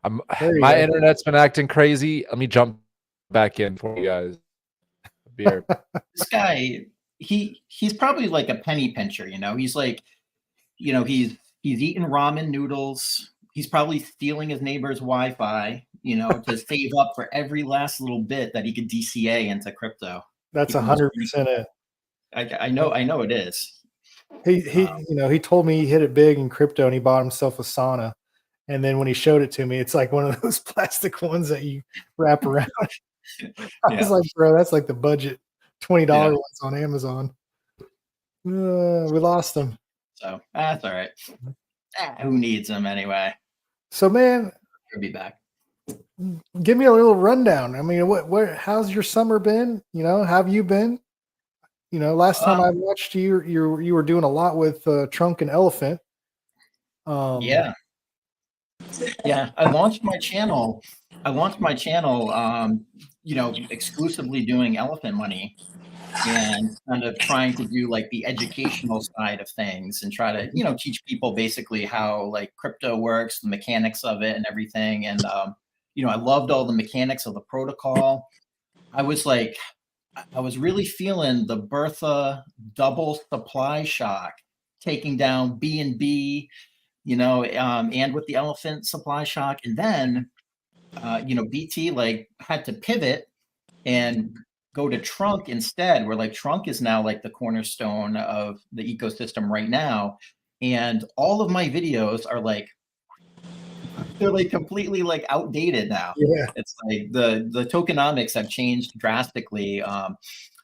My internet's been acting crazy. Let me jump back in for you guys. Beer. This guy, he's probably like a penny pincher, you know. He's like, you know, he's eating ramen noodles. He's probably stealing his neighbor's Wi-Fi, you know, to save up for every last little bit that he could DCA into crypto. That's 100% it. I know it is. He told me he hit it big in crypto and he bought himself a sauna. And then when he showed it to me, it's like one of those plastic ones that you wrap around. I was like, bro, that's like the budget $20 ones on Amazon. We lost them. So that's all right. Who needs them anyway? So, man, he'll be back. Give me a little rundown. I mean, how's your summer been? You know, how have you been? You know, last time I watched you, you were doing a lot with Trunk and Elephant. Yeah. I launched my channel. You know, exclusively doing elephant money and kind of trying to do like the educational side of things and try to, you know, teach people basically how like crypto works, the mechanics of it and everything. And, you know, I loved all the mechanics of the protocol. I was really feeling the Bertha double supply shock, taking down BNB, you know, and with the elephant supply shock. And then, you know, BT like had to pivot and go to Trunk instead, where like Trunk is now like the cornerstone of the ecosystem right now. And all of my videos are like, they're like completely like outdated now. Yeah. It's like the tokenomics have changed drastically.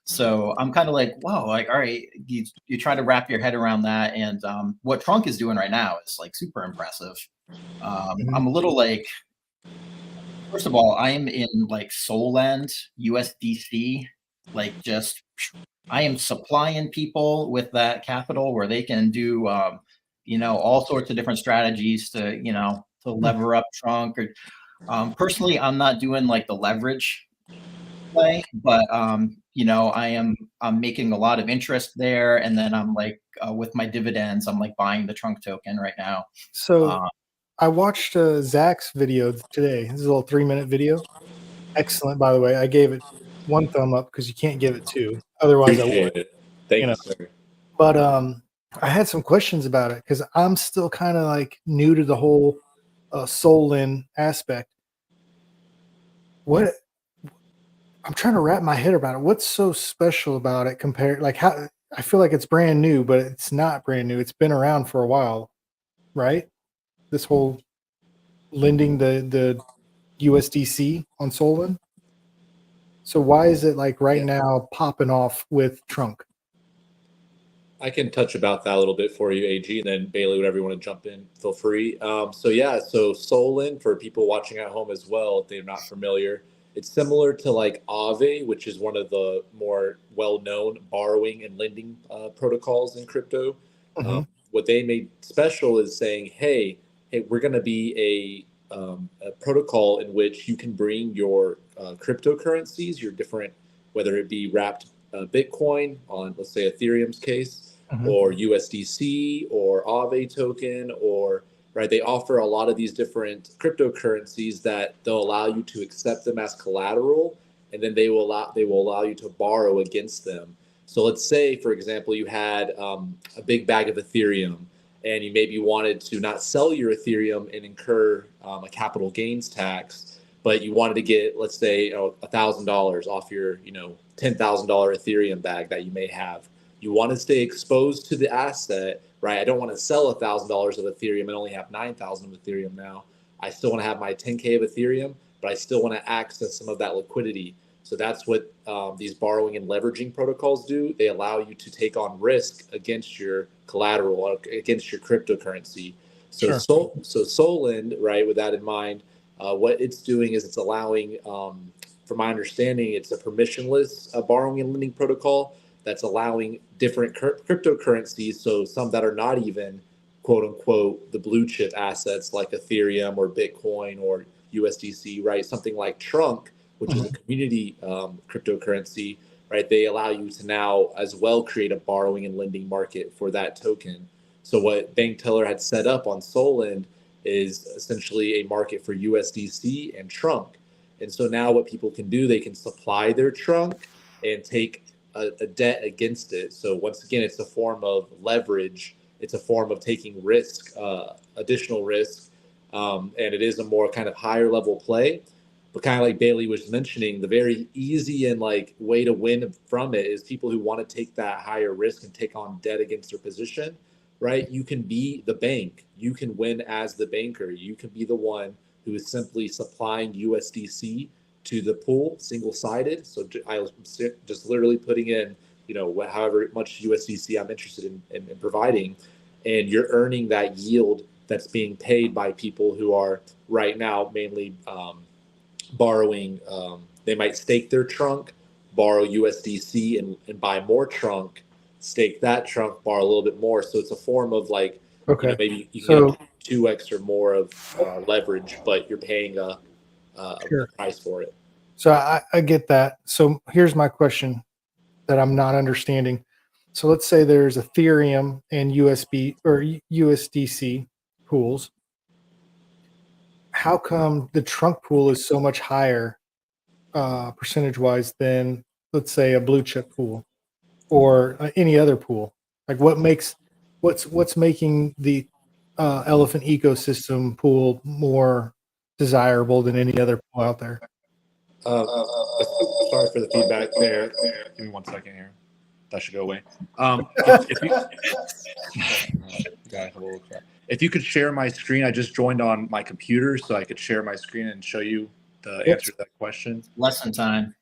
So I'm kind of like, whoa, like, all right, you try to wrap your head around that. And what Trunk is doing right now is like super impressive. I'm a little like, first of all, I am in like Solend USDC, like just I am supplying people with that capital where they can do, you know, all sorts of different strategies to, you know, to lever up Trunk. Or personally, I'm not doing like the leverage play, but you know, I'm making a lot of interest there, and then I'm like with my dividends, I'm like buying the Trunk token right now. So I watched Zach's video today. This is a little 3-minute video. Excellent, by the way. I gave it 1 thumb up because you can't give it 2. Otherwise, Appreciate I would. it. Thank you, sir. But I had some questions about it because I'm still kind of like new to the whole Solin aspect. I'm trying to wrap my head about it. What's so special about it compared? Like, how I feel like it's brand new, but it's not brand new. It's been around for a while, right? This whole lending the USDC on Solin. So why is it like right now popping off with Trunk? I can touch about that a little bit for you, AG, and then Bailey, whatever you want to jump in, feel free. So Solin, for people watching at home as well, if they're not familiar, it's similar to like Aave, which is one of the more well-known borrowing and lending protocols in crypto. What they made special is saying, hey, we're going to be a protocol in which you can bring your cryptocurrencies, your different, whether it be wrapped Bitcoin on, let's say, Ethereum's case, or USDC or Aave token, or right, they offer a lot of these different cryptocurrencies that they'll allow you to accept them as collateral, and then they will allow you to borrow against them. So let's say, for example, you had a big bag of Ethereum, and you maybe wanted to not sell your Ethereum and incur a capital gains tax, but you wanted to get, let's say, $1,000 off your, $10,000 Ethereum bag that you may have. You want to stay exposed to the asset, right? I don't want to sell $1,000 of Ethereum and only have 9,000 of Ethereum now. I still want to have my 10K of Ethereum, but I still want to access some of that liquidity. So that's what these borrowing and leveraging protocols do. They allow you to take on risk against your collateral, against your cryptocurrency. So Solend, right, with that in mind, what it's doing is it's allowing, from my understanding, it's a permissionless borrowing and lending protocol that's allowing different cryptocurrencies, so some that are not even, quote unquote, the blue chip assets like Ethereum or Bitcoin or USDC, right? Something like Trunk, which is a community cryptocurrency, right? They allow you to now as well create a borrowing and lending market for that token. So what Bank Teller had set up on Solend is essentially a market for USDC and trunk. And so now what people can do, they can supply their trunk and take a debt against it. So once again, it's a form of leverage. It's a form of taking risk, additional risk, and it is a more kind of higher level play. But kind of like Bailey was mentioning, the very easy and like way to win from it is people who want to take that higher risk and take on debt against their position, right? You can be the bank. You can win as the banker. You can be the one who is simply supplying USDC to the pool, single-sided. So I was just literally putting in, however much USDC I'm interested in providing, and you're earning that yield that's being paid by people who are right now mainly borrowing. They might stake their trunk, borrow USDC, and buy more trunk, stake that trunk, borrow a little bit more. So it's a form of like, Okay. maybe you can get 2x or more of leverage, but you're paying a price for it. So I get that. So here's my question that I'm not understanding. So let's say there's Ethereum and USB or USDC pools. How come the trunk pool is so much higher percentage wise than, let's say, a blue chip pool or any other pool? Like what's making the elephant ecosystem pool more desirable than any other pool out there? Sorry for the feedback there. Give me 1 second here. That should go away. If you could share my screen, I just joined on my computer, so I could share my screen and show you the answer to that question. Lesson time.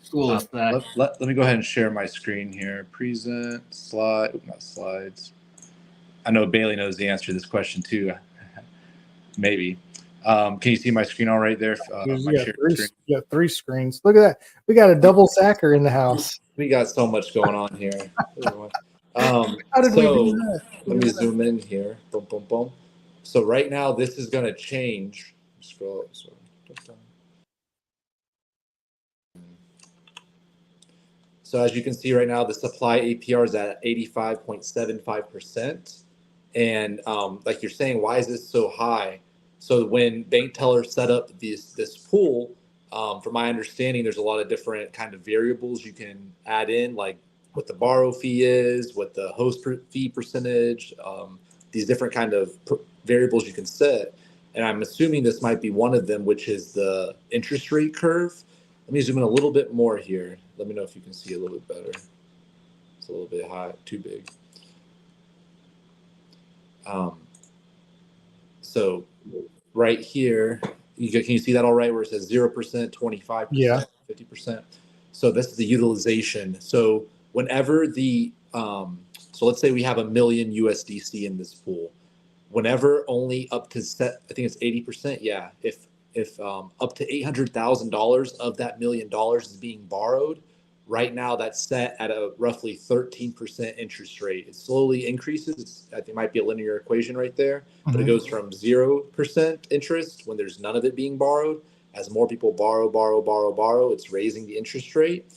School is back. Let me go ahead and share my screen here. Present, slide, not slides. I know Bailey knows the answer to this question too. Maybe. Can you see my screen all right there? You got three screens. Look at that. We got a double sacker in the house. We got so much going on here. How did we do that? Let me zoom in here. Boom, boom, boom. So right now, this is going to change. Scroll. So as you can see right now, the supply APR is at 85.75%. And like you're saying, why is this so high? So when bank tellers set up this pool, from my understanding, there's a lot of different kind of variables you can add in, like what the borrow fee is, what the host fee percentage, these different kind of variables you can set. And I'm assuming this might be one of them, which is the interest rate curve. Let me zoom in a little bit more here. Let me know if you can see a little bit better. It's a little bit high, too big. So right here, can you see that all right, where it says 0%, 25%, Yeah. 50%? So this is the utilization. So whenever so let's say we have $1 million USDC in this pool. Whenever only up to I think it's 80%. Yeah. If up to $800,000 of that $1 million is being borrowed, right now that's set at a roughly 13% interest rate. It slowly increases. I think it might be a linear equation right there, but it goes from 0% interest when there's none of it being borrowed. As more people borrow, it's raising the interest rate.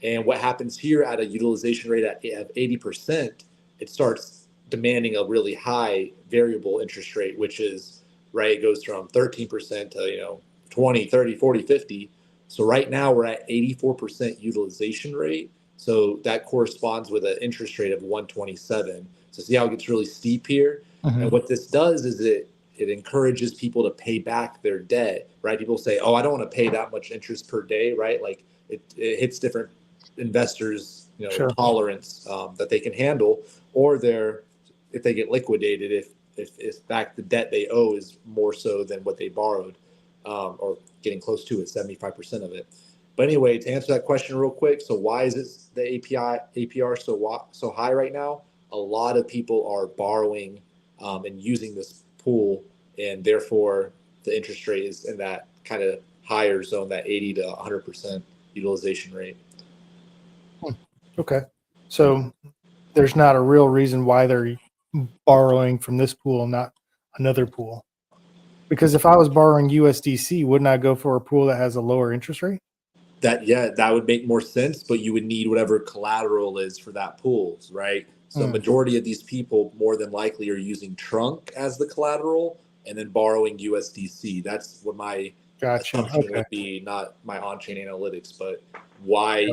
And what happens here at a utilization rate at 80%, it starts demanding a really high variable interest rate, which is, right, it goes from 13% to 20, 30, 40, 50. So right now we're at 84% utilization rate. So that corresponds with an interest rate of 127. So see how it gets really steep here? And what this does is it encourages people to pay back their debt, right? People say, oh, I don't want to pay that much interest per day, right? Like it hits different investors, tolerance that they can handle, or if they get liquidated, if back the debt they owe is more so than what they borrowed, or getting close to it, 75% of it. But anyway, to answer that question real quick, so why is the APR so high right now? A lot of people are borrowing and using this pool, and therefore the interest rate is in that kind of higher zone, that 80 to 100% utilization rate. Okay. So there's not a real reason why they're borrowing from this pool and not another pool. Because if I was borrowing USDC, wouldn't I go for a pool that has a lower interest rate? That would make more sense, but you would need whatever collateral is for that pool, right? So majority of these people more than likely are using trunk as the collateral and then borrowing USDC. That's what my assumption would be, not my on-chain analytics, but why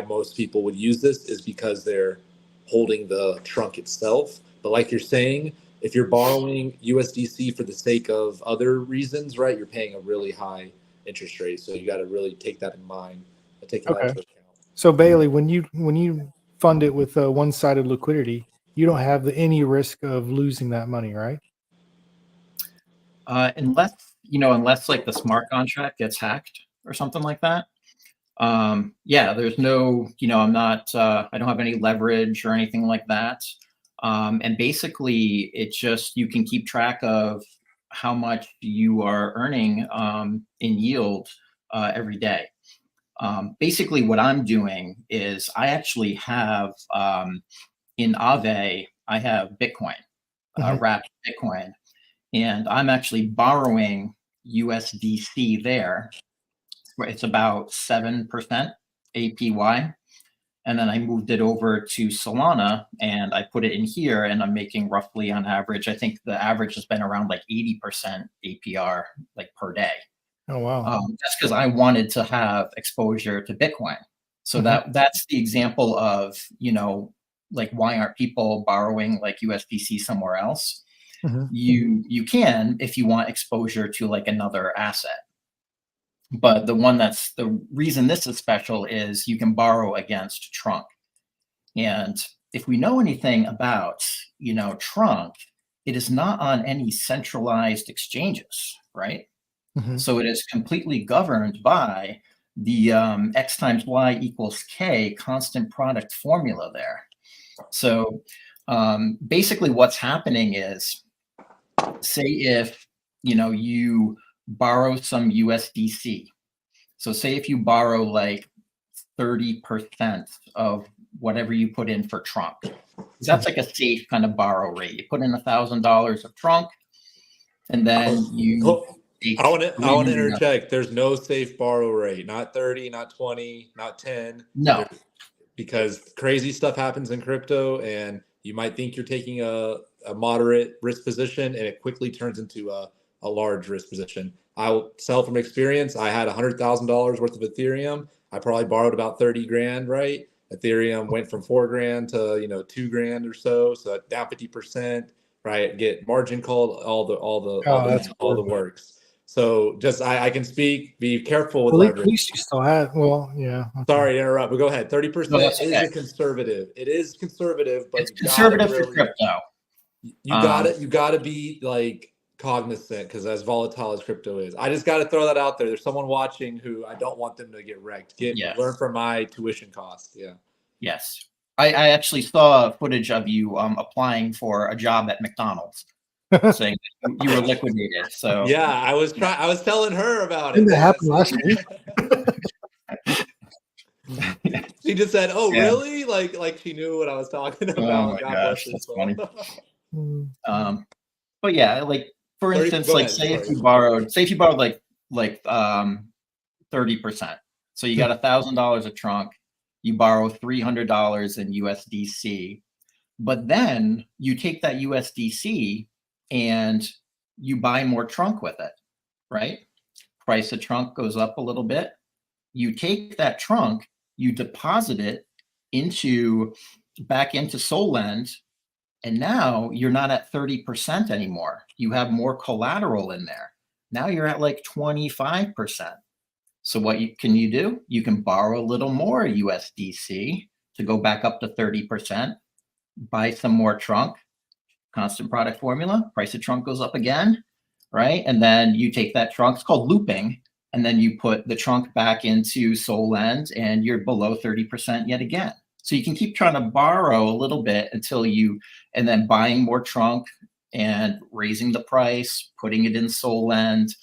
most people would use this is because they're holding the trunk itself. But like you're saying, if you're borrowing USDC for the sake of other reasons, right, you're paying a really high interest rate. So you got to really take that in mind and take that into account. So Bailey, when you fund it with one-sided liquidity, you don't have any risk of losing that money, right? Unless like the smart contract gets hacked or something like that. Yeah, there's no, I'm not, I don't have any leverage or anything like that. And basically it's just, you can keep track of how much you are earning in yield every day. Basically what I'm doing is I actually have in Aave, I have Bitcoin, wrapped Bitcoin, and I'm actually borrowing USDC there. It's about 7% APY. And then I moved it over to Solana and I put it in here, and I'm making roughly on average, I think the average has been around like 80% APR like per day. Oh, wow. Just because I wanted to have exposure to Bitcoin. So that's the example of, like, why aren't people borrowing like USDC somewhere else? You can if you want exposure to like another asset. But the reason this is special is you can borrow against trunk. And if we know anything about, trunk, it is not on any centralized exchanges, right? So it is completely governed by the X times Y equals K constant product formula there. So basically what's happening is, say if, you borrow some USDC. So say if you borrow like 30% of whatever you put in for trunk, that's like a safe kind of borrow rate. You put in $1,000 of trunk, and then you. I want to interject. There's no safe borrow rate. Not 30, not 20, not 10. No. Because crazy stuff happens in crypto, and you might think you're taking a moderate risk position, and it quickly turns into a large risk position. I'll sell from experience. I had $100,000 worth of Ethereum. I probably borrowed about 30 grand, right? Ethereum went from 4 grand to 2 grand or so. So down 50%, right? Get margin called, all the works. So just I can speak. Be careful with leverage. At least you still had. Well, yeah. Okay. Sorry to interrupt, but go ahead. 30% is a conservative. It is conservative, but it's conservative for crypto. You got to be like cognizant, because as volatile as crypto is, I just got to throw that out there. There's someone watching who I don't want them to get wrecked. Learn from my tuition costs. Yeah. Yes, I actually saw footage of you applying for a job at McDonald's. Saying you were liquidated. So yeah, I was telling her about it. That happened last week. She just said, "Oh, really?" Like she knew what I was talking about. Oh my gosh, that's funny. But yeah, like for instance, like say if you borrowed like 30%. So you got $1,000 of trunk, you borrow $300 in USDC, but then you take that USDC and you buy more trunk with it, right? Price of trunk goes up a little bit. You take that trunk, you deposit it back into Solend, and now you're not at 30% anymore. You have more collateral in there. Now you're at like 25%. So what can you do? You can borrow a little more USDC to go back up to 30%, buy some more trunk, constant product formula, price of trunk goes up again, right? And then you take that trunk, it's called looping, and then you put the trunk back into Solend and you're below 30% yet again. So you can keep trying to borrow a little bit and then buying more trunk and raising the price, putting it in Solend,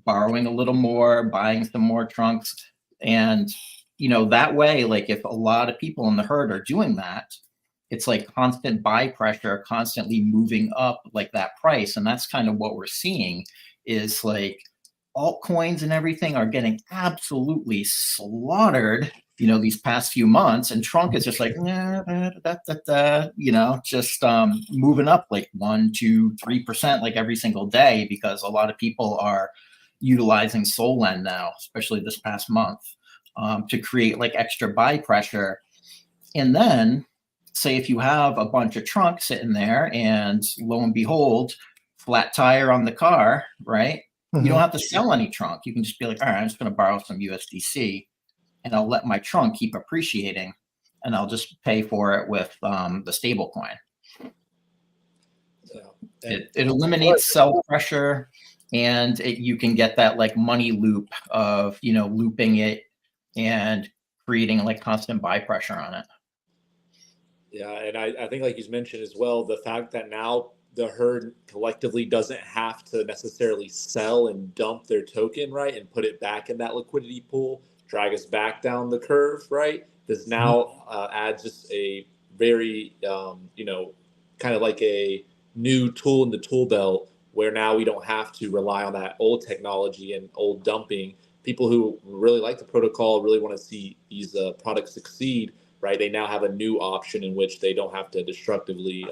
borrowing a little more, buying some more trunks. And, that way, like if a lot of people in the herd are doing that, it's like constant buy pressure, constantly moving up like that price. And that's kind of what we're seeing is like altcoins and everything are getting absolutely slaughtered these past few months, and trunk is just like, just moving up like 1, 2, 3% like every single day, because a lot of people are utilizing Solend now, especially this past month, to create like extra buy pressure. And then say if you have a bunch of trunk sitting there and lo and behold, flat tire on the car, right? You don't have to sell any trunk. You can just be like, all right, I'm just going to borrow some USDC and I'll let my trunk keep appreciating, and I'll just pay for it with the stable coin. It eliminates sell pressure, and you can get that like money loop of, looping it and creating like constant buy pressure on it. Yeah, and I think like you mentioned as well, the fact that now the herd collectively doesn't have to necessarily sell and dump their token, right, and put it back in that liquidity pool, drag us back down the curve, right? This now adds just a very, kind of like a new tool in the tool belt, where now we don't have to rely on that old technology and old dumping. People who really like the protocol, really want to see these products succeed, right? They now have a new option in which they don't have to destructively,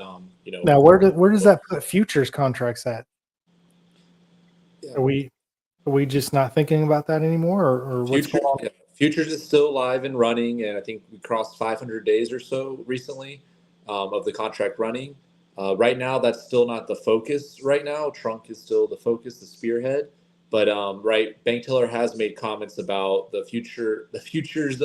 Now, where does that put futures contracts at? Yeah. Are we just not thinking about that anymore, or what's going on? Yeah. Futures is still live and running, and I think we crossed 500 days or so recently of the contract running. Right now, that's still not the focus. Right now, trunk is still the focus, the spearhead. But right, Bank Teller has made comments about the future of futures.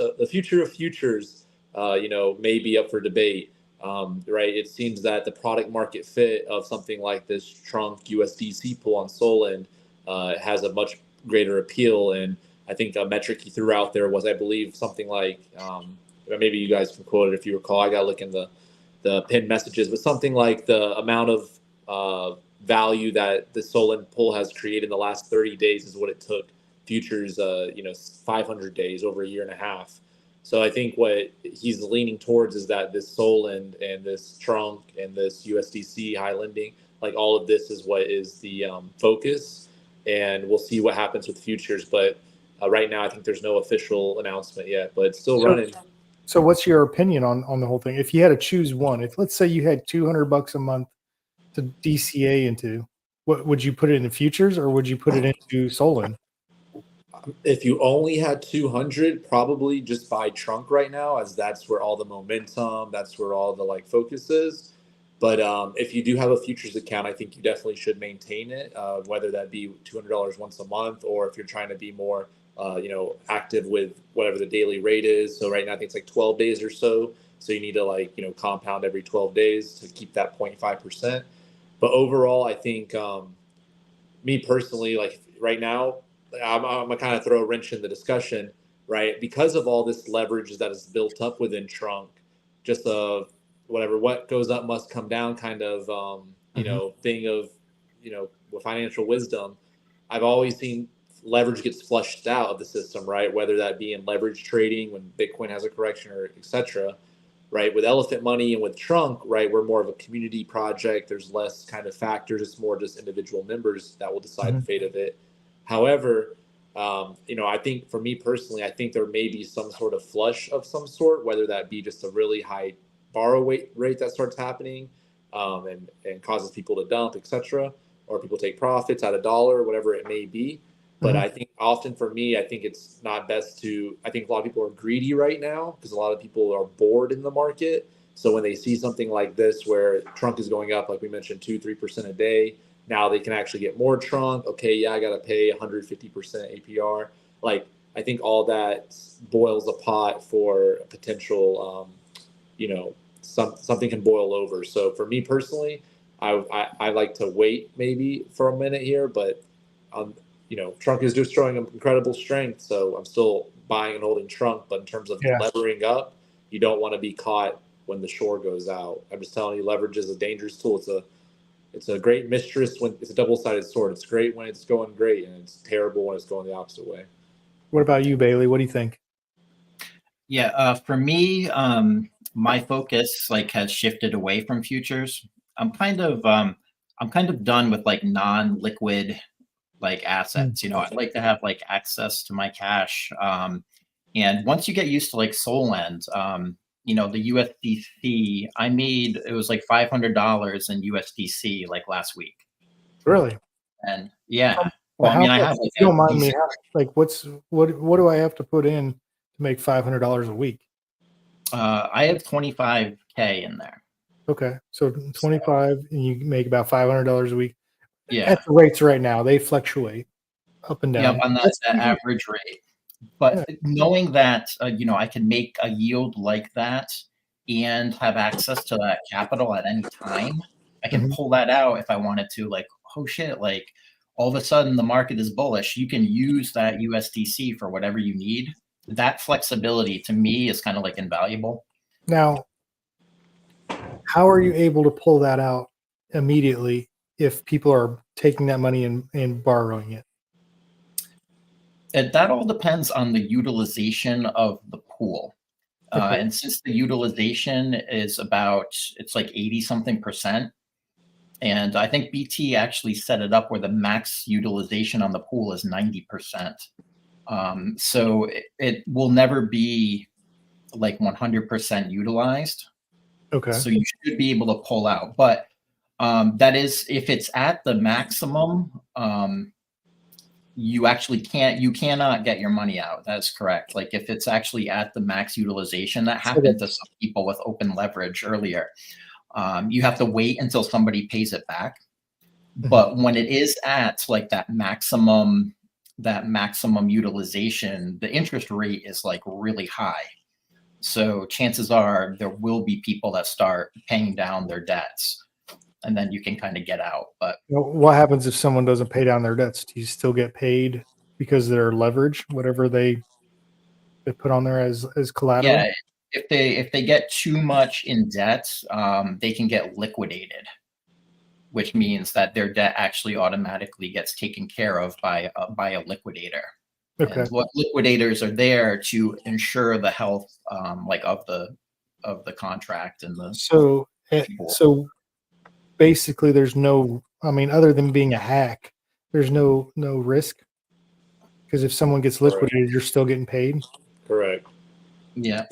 May be up for debate. Right, it seems that the product market fit of something like this trunk USDC pool on Solend has a much greater appeal. And I think a metric he threw out there was, I believe, something like, maybe you guys can quote it if you recall. I got to look in the pinned messages, but something like the amount of value that the Solend pool has created in the last 30 days is what it took futures, 500 days, over a year and a half. So I think what he's leaning towards is that this Solend and this trunk and this USDC high lending, like all of this is what is the focus, and we'll see what happens with futures. But right now, I think there's no official announcement yet, but it's still running. So what's your opinion on the whole thing? If you had to choose one, if let's say you had $200 a month to DCA into, what would you put it in futures, or would you put it into Solend? If you only had 200, probably just buy trunk right now, as that's where all the momentum, that's where all the focus is. But if you do have a futures account, I think you definitely should maintain it, whether that be $200 once a month, or if you're trying to be more, active with whatever the daily rate is. So right now, I think it's like 12 days or so. So you need to compound every 12 days to keep that 0.5%. But overall, I think me personally, right now, I'm gonna kind of throw a wrench in the discussion, right? Because of all this leverage that is built up within trunk, just what goes up must come down kind of thing of with financial wisdom. I've always seen leverage gets flushed out of the system, right? Whether that be in leverage trading when Bitcoin has a correction, or etc. Right, with elephant money and with trunk, right, we're more of a community project. There's less kind of factors. It's more just individual members that will decide the fate of it. However, I think for me personally, I think there may be some sort of flush of some sort, whether that be just a really high borrow rate that starts happening and causes people to dump, etc., or people take profits at $1, whatever it may be. But I think often for me, I think it's not best I think a lot of people are greedy right now because a lot of people are bored in the market. So when they see something like this where trunk is going up, like we mentioned, 2-3% a day, now they can actually get more trunk. Okay, yeah, I got to pay 150% APR. I think all that boils a pot for a potential, something can boil over. So for me personally, I like to wait maybe for a minute here, but trunk is just showing incredible strength. So I'm still buying and holding trunk, but in terms of levering up, you don't want to be caught when the shore goes out. I'm just telling you, leverage is a dangerous tool. It's a great mistress when it's a double-sided sword. It's great when it's going great, and it's terrible when it's going the opposite way. What about you, Bailey? What do you think? Yeah, for me, my focus has shifted away from futures. I'm kind of done with non-liquid assets. I'd like to have access to my cash And once you get used to like Solend, the USDC, it was like $500 in USDC like last week. Really? And yeah, But well, I how mean, I much? have If like you a don't mind me, decent, like, what do I have to put in to make $500 a week? I have 25K in there. Okay, so 25, and you make about $500 a week. Yeah. At the rates right now, they fluctuate up and Yep, down. on That's that easy. average rate. But Yeah. knowing that, I can make a yield like that and have access to that capital at any time, I can Mhm. pull that out if I wanted to. Like, oh shit, like all of a sudden the market is bullish. You can use that USDC for whatever you need. That flexibility to me is kind of like invaluable. Now, how are you able to pull that out immediately if people are taking that money and borrowing it? And that all depends on the utilization of the pool. Okay. And since the utilization is it's like 80 something percent. And I think BT actually set it up where the max utilization on the pool is 90%. So it will never be like 100% utilized. Okay. So you should be able to pull out. But that is, if it's at the maximum, you cannot get your money out. That's correct. Like if it's actually at the max utilization, that So happened to some people with open leverage earlier. You have to wait until somebody pays it back. But when it is at like that maximum utilization, the interest rate is like really high. So chances are there will be people that start paying down their debts, and then you can kind of get out. But what happens if someone doesn't pay down their debts? Do you still get paid because their leverage, whatever they put on there as collateral? yeah, if they get too much in debt, they can get liquidated, which means that their debt actually automatically gets taken care of by a liquidator. Okay. And what liquidators are there to ensure the health, like of the contract and the So people. so basically, there's no. I mean, other than being a hack, there's no risk, because if someone gets liquidated, you're still getting paid. Correct. Yeah.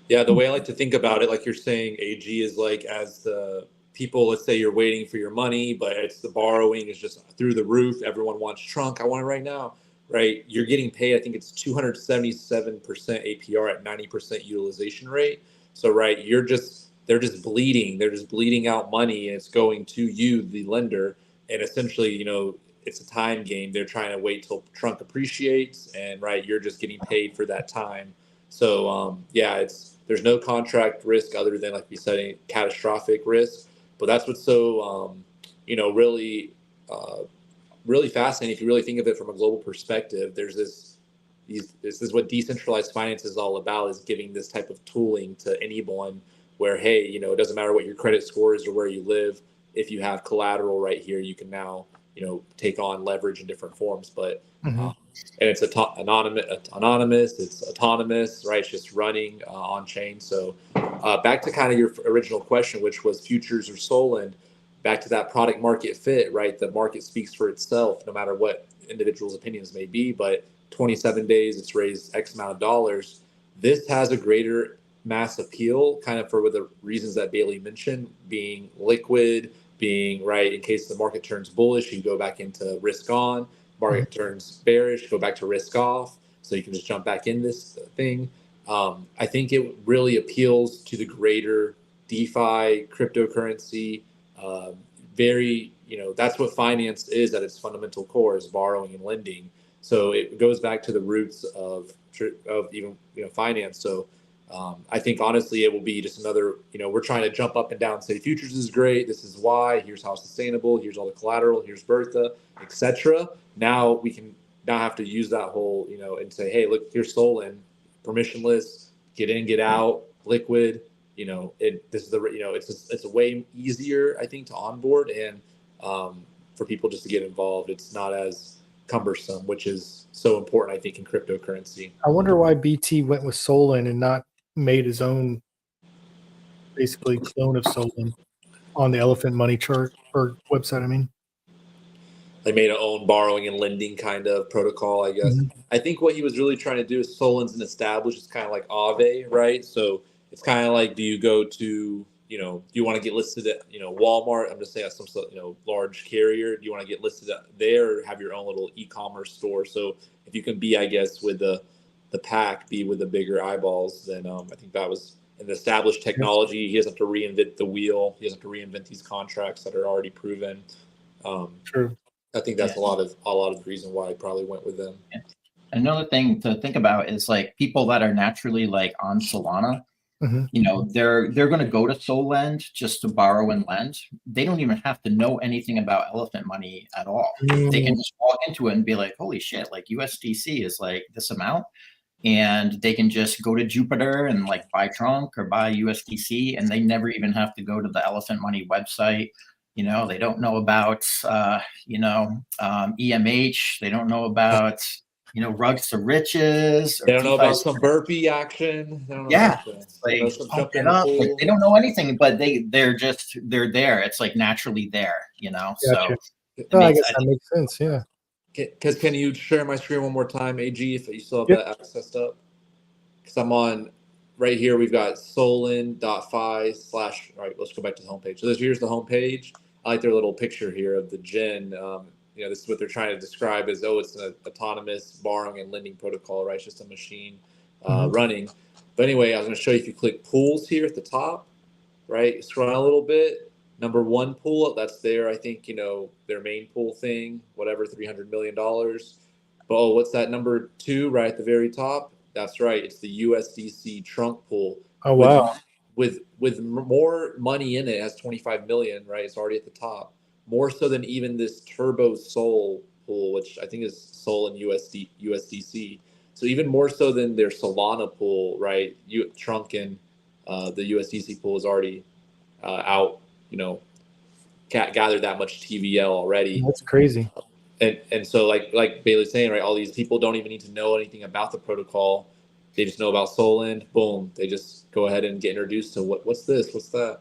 Yeah, the way I like to think about it, like you're saying, AG is like as the people, let's say you're waiting for your money, but it's the borrowing is just through the roof. Everyone wants Trunk. I want it right now, right? You're getting paid. I think it's 277% APR at 90% utilization rate. So, right, they're just bleeding. They're just bleeding out money, and it's going to you, the lender, and essentially, it's a time game. They're trying to wait till Trunk appreciates, and right, you're just getting paid for that time. So yeah, there's no contract risk other than like we said, a catastrophic risk. But that's what's so really really fascinating if you really think of it from a global perspective. There's this is what decentralized finance is all about, is giving this type of tooling to anyone where, hey, it doesn't matter what your credit score is or where you live. If you have collateral right here, you can now take on leverage in different forms. But and it's anonymous, it's autonomous, right? It's just running on chain. So back to kind of your original question, which was futures or Solend, back to that product market fit, right? The market speaks for itself, no matter what individuals' opinions may be. But 27 days, it's raised X amount of dollars. This has a greater mass appeal, kind of for the reasons that Bailey mentioned, being liquid, being right in case the market turns bullish, you go back into risk on. Market turns bearish, go back to risk off, so you can just jump back in this thing. I think it really appeals to the greater DeFi cryptocurrency. Very, that's what finance is at its fundamental core, is borrowing and lending. So it goes back to the roots of even finance. So I think honestly it will be just another, we're trying to jump up and down and say futures is great, this is why, here's how it's sustainable, here's all the collateral, here's Bertha, etc. Now we can now have to use that whole, and say, hey, look, here's Solend, permissionless, get in, get out, liquid. This is the, it's a way easier, I think, to onboard, and for people just to get involved. It's not as cumbersome, which is so important, I think, in cryptocurrency. I wonder why BT went with Solend and not made his own, basically, clone of Solend on the Elephant Money chart or website. I mean, they made an own borrowing and lending kind of protocol, I guess. Mhm. I think what he was really trying to do is Solon's an established, it's kind of like Aave, right? So it's kind of like, do you go to, do you want to get listed at, Walmart? I'm just saying some, large carrier. Do you want to get listed there or have your own little e-commerce store? So if you can be, I guess, with the pack, be with the bigger eyeballs, then I think that was an established technology. He doesn't have to reinvent the wheel. He doesn't have to reinvent these contracts that are already proven. True. I think that's a lot of the reason why I probably went with them. Yeah. Another thing to think about is like people that are naturally like on Solana, Mhm. they're going to go to Solend just to borrow and lend. They don't even have to know anything about elephant money at all. They can just walk into it and be like, holy shit, like USDC is like this amount. And they can just go to Jupiter and like buy trunk or buy USDC, and they never even have to go to the elephant money website. They don't know about, EMH. They don't know about, Rugs2Riches or They don't know about DeFi. some burpee action. They don't know Yeah, about that. like They know some pump jump in it the up. Like, pool. they don't know anything, but they're there. It's like naturally there, So Gotcha. it Oh, I makes, guess that makes sense. Yeah. Because can you share my screen one more time, AG, if you still have Yep. that accessed up? Because I'm on right here. We've got solon.fi/. All right, let's go back to the homepage. So here's the homepage. I like their little picture here of the gen. This is what they're trying to describe as, it's an autonomous borrowing and lending protocol, right? It's just a machine running. But anyway, I was going to show you, if you click pools here at the top, right? Scroll down a little bit. Number one pool, that's their, I think, their main pool thing, whatever, $300 million. But what's that number two right at the very top? That's right. It's the USDC trunk pool. Oh, wow. With more money in it. It has 25 million, right? It's already at the top. More so than even this Turbo Sol pool, which I think is Sol and USDC. So even more so than their Solana pool, right? Trunk and the USDC pool is already out, gathered that much TVL already. That's crazy. And so like Bailey's saying, right, all these people don't even need to know anything about the protocol. They just know about Solend. Boom, they just go ahead and get introduced to what's this, what's that.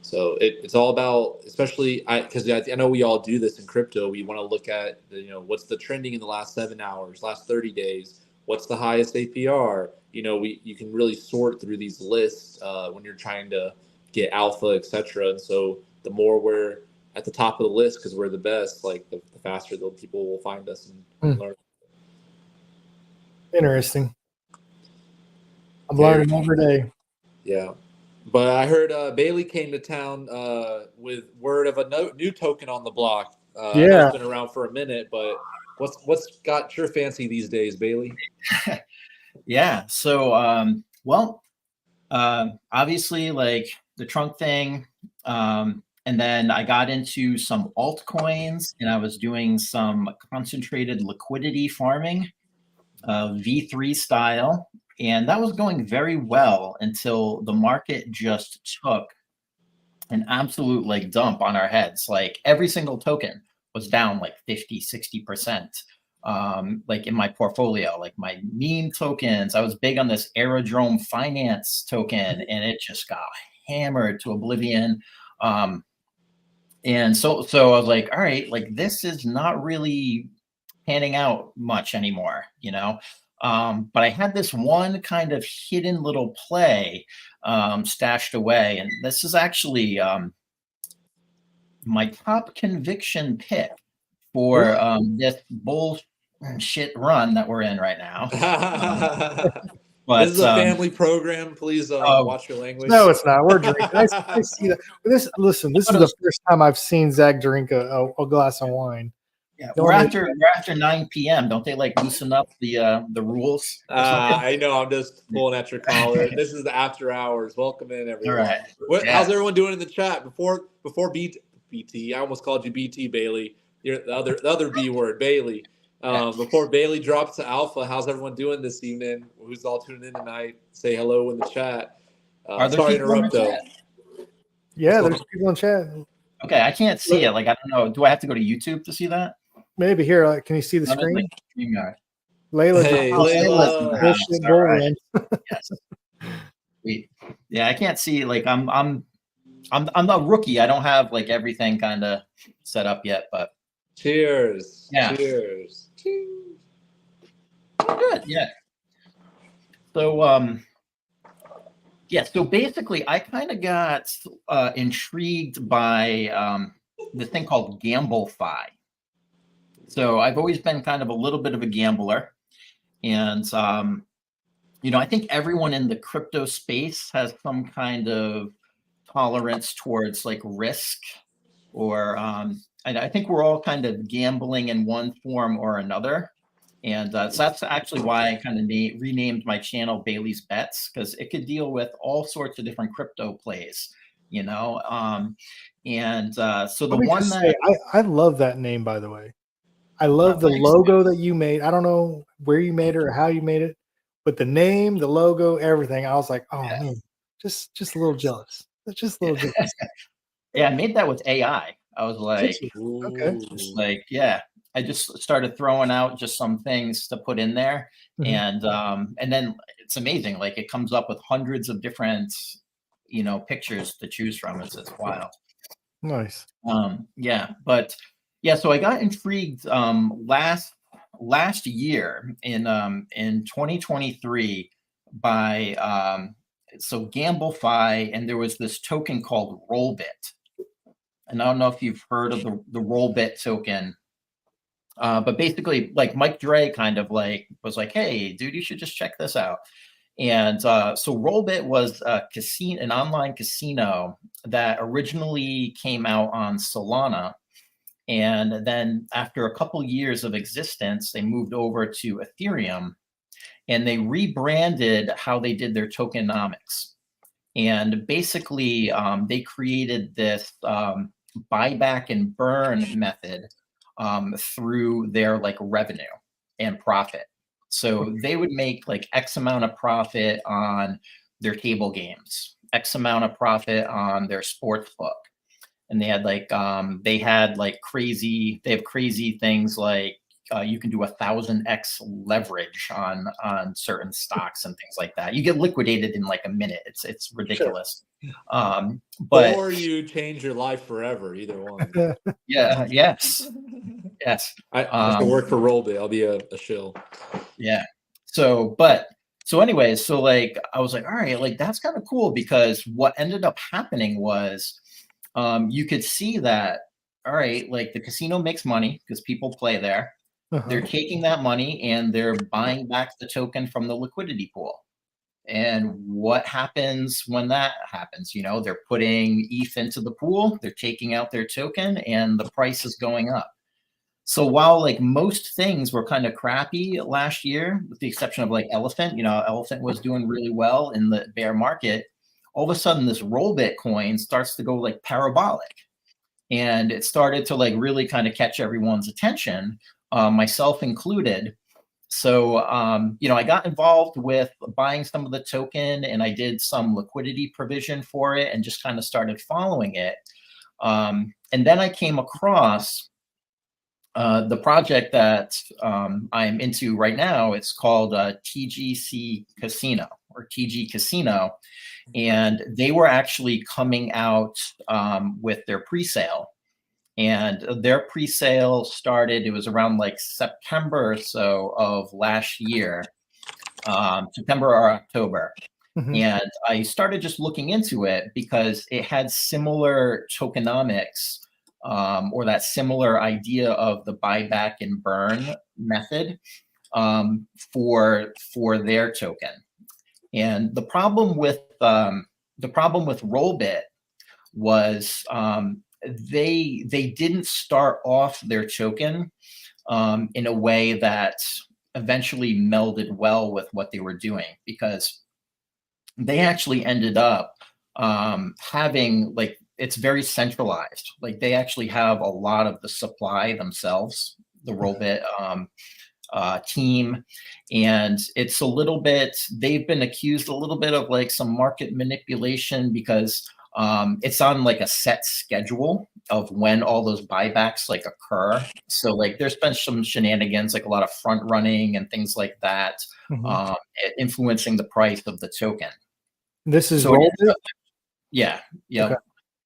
So it's all about, especially because I know we all do this in crypto. We want to look at what's the trending in the last 7 hours, last 30 days. What's the highest APR? You can really sort through these lists when you're trying to get alpha, etc. And so the more we're at the top of the list because we're the best, like the faster the people will find us and learn. Interesting. I'm learning every day. Yeah. But I heard Bailey came to town with word of a new token on the block. I know it's been around for a minute, but what's got your fancy these days, Bailey? Yeah. So, obviously, like the trunk thing, and then I got into some altcoins, and I was doing some concentrated liquidity farming, V3 style, and that was going very well until the market just took an absolute like dump on our heads. Like every single token was down like 50-60%. Like in my portfolio, like my meme tokens, I was big on this Aerodrome Finance token, and it just got hammered to oblivion. And so I was like, all right, like this is not really panning out much anymore, but I had this one kind of hidden little play stashed away, and this is actually my top conviction pick for this bullshit run that we're in right now. But this is a family program. Please watch your language. No, it's not. We're drinking. I see that. This is the first time I've seen Zach drink a glass of wine. Yeah, we're after 9 p.m. Don't they like loosen up the rules? I know. I'm just pulling at your collar. This is the after hours. Welcome in, everyone. All right. How's everyone doing in the chat? Before BT, I almost called you BT, Bailey. You're the other B word, Bailey. Before Bailey drops to Alpha, how's everyone doing this evening? Who's all tuning in tonight? Say hello in the chat. Are there sorry to people in interrupt, the though. chat? Yeah, there's people in chat. Okay, I can't see it. Like, I don't know. Do I have to go to YouTube to see that? Maybe here. Can you see the screen? Layla. Hey, Layla. Yes. Yeah, I can't see. Like, I'm a rookie. I don't have like everything kind of set up yet, but Cheers. Yeah. Cheers. Good. Yeah. So yeah, so basically I kind of got intrigued by this thing called GambleFi. So I've always been kind of a little bit of a gambler, and you know, I think everyone in the crypto space has some kind of tolerance towards like risk, or I think we're all kind of gambling in one form or another. And so that's actually why I kind of renamed my channel Bailey's Bets, because it could deal with all sorts of different crypto plays, you know. So the Let me one just that say, I love that name, by the way. I love the thanks. logo that you made. I don't know where you made it or how you made it, but the name, the logo, everything. I was like, oh Yeah. man, just a little jealous. Just a little jealous. Yeah, I made that with AI. I was like, Did you? Okay. just like, yeah, I just started throwing out just some things to put in there, Mhm. and then it's amazing. Like it comes up with hundreds of different, you know, pictures to choose from. It's wild. Nice. Yeah, but yeah, so I got intrigued last year in 2023 by so GambleFi, and there was this token called Rollbit. And I don't know if you've heard of the Rollbit token. But basically, like Mike Dre kind of like was like, "Hey, dude, you should just check this out." And so Rollbit was an online casino that originally came out on Solana, and then after a couple years of existence, they moved over to Ethereum, and they rebranded how they did their tokenomics. And basically, they created this buyback and burn method through their like revenue and profit. So they would make like X amount of profit on their table games, X amount of profit on their sports book. And they had like they have crazy things like you can do 1,000x leverage on certain stocks and things like that. You get liquidated in like a minute. It's ridiculous. But Or you change your life forever. Either one. yeah, yes. I should work for Rollbit. I'll be a shill. Yeah. So anyways, so like I was like, all right, like that's kind of cool, because what ended up happening was you could see that, all right, like the casino makes money because people play there. They're taking that money and they're buying back the token from the liquidity pool. And what happens when that happens? You know, they're putting ETH into the pool, they're taking out their token, and the price is going up. So while like most things were kind of crappy last year, with the exception of like Elephant, you know, Elephant was doing really well in the bear market. All of a sudden, this Rollbit coin starts to go like parabolic, and it started to like really kind of catch everyone's attention, myself included. So, you know, I got involved with buying some of the token, and I did some liquidity provision for it and just kind of started following it. And then I came across the project that I'm into right now. It's called TGC Casino, or TG Casino. And they were actually coming out with their pre-sale. And their pre-sale started, it was around like September or so of last year, September or October. And I started just looking into it because it had similar tokenomics, or that similar idea of the buyback and burn method for their token. And the problem with Rollbit was they didn't start off their token in a way that eventually melded well with what they were doing, because they actually ended up having like, it's very centralized. Like they actually have a lot of the supply themselves, the Rollbit team. And it's a little bit, they've been accused a little bit of like some market manipulation, because it's on like a set schedule of when all those buybacks like occur. So like there's been some shenanigans, like a lot of front running and things like that, influencing the price of the token. This is So Rollbit? yeah, Okay.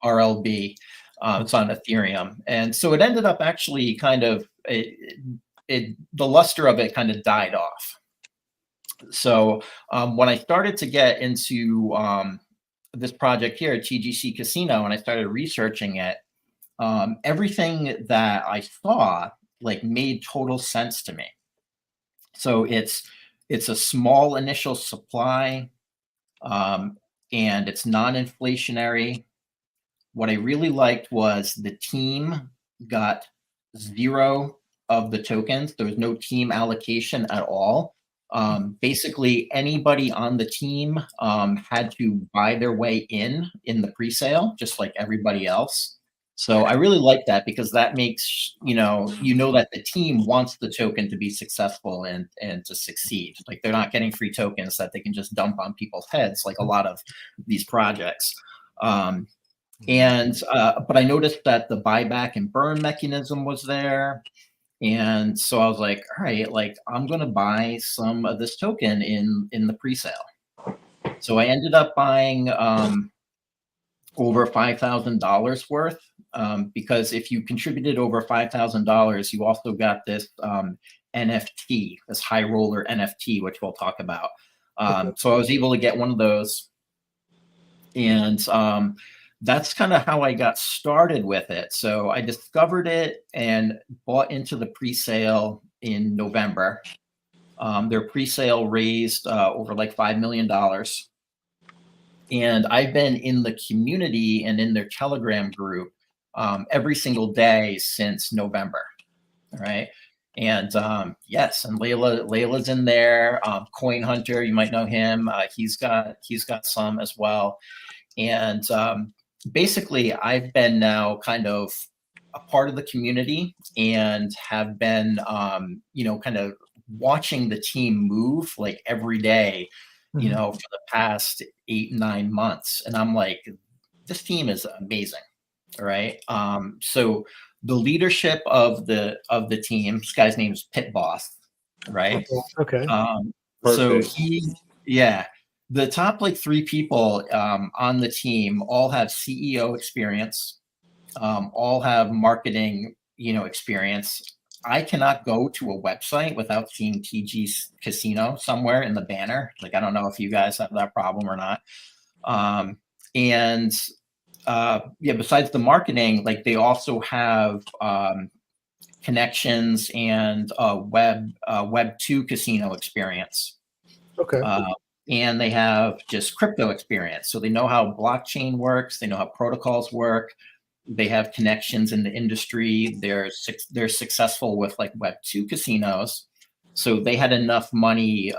RLB. It's on Ethereum. And so it ended up actually kind of, the luster of it kind of died off. So when I started to get into this project here at TGC Casino and I started researching it, everything that I saw like made total sense to me. So it's a small initial supply, and it's non-inflationary. What I really liked was the team got 0 of the tokens. There was no team allocation at all. Basically, anybody on the team had to buy their way in the pre-sale, just like everybody else. So I really like that because that makes, that the team wants the token to be successful and to succeed. Like they're not getting free tokens that they can just dump on people's heads like a lot of these projects. But I noticed that the buyback and burn mechanism was there. And so I was like, all right, like I'm going to buy some of this token in the pre-sale. So I ended up buying over $5,000 worth, because if you contributed over $5,000, you also got this NFT, this high roller NFT, which we'll talk about. So I was able to get one of those. And that's kind of how I got started with it. So I discovered it and bought into the pre-sale in November. Their pre-sale raised over like $5 million. And I've been in the community and in their Telegram group every single day since November. All right. And yes, and Layla's in there. Coin Hunter, you might know him. He's got some as well. And basically, I've been now kind of a part of the community and have been, kind of watching the team move like every day, for the past 8-9 months. And I'm like, this team is amazing. All right. So the leadership of the team, this guy's name is Pit Boss. Right. Okay. So the top like 3 people on the team all have CEO experience, all have marketing, experience. I cannot go to a website without seeing TG's Casino somewhere in the banner. Like, I don't know if you guys have that problem or not. Besides the marketing, like they also have connections and Web 2 casino experience. Okay. And they have just crypto experience. So they know how blockchain works. They know how protocols work. They have connections in the industry. They're successful with like Web 2 casinos. So they had enough money.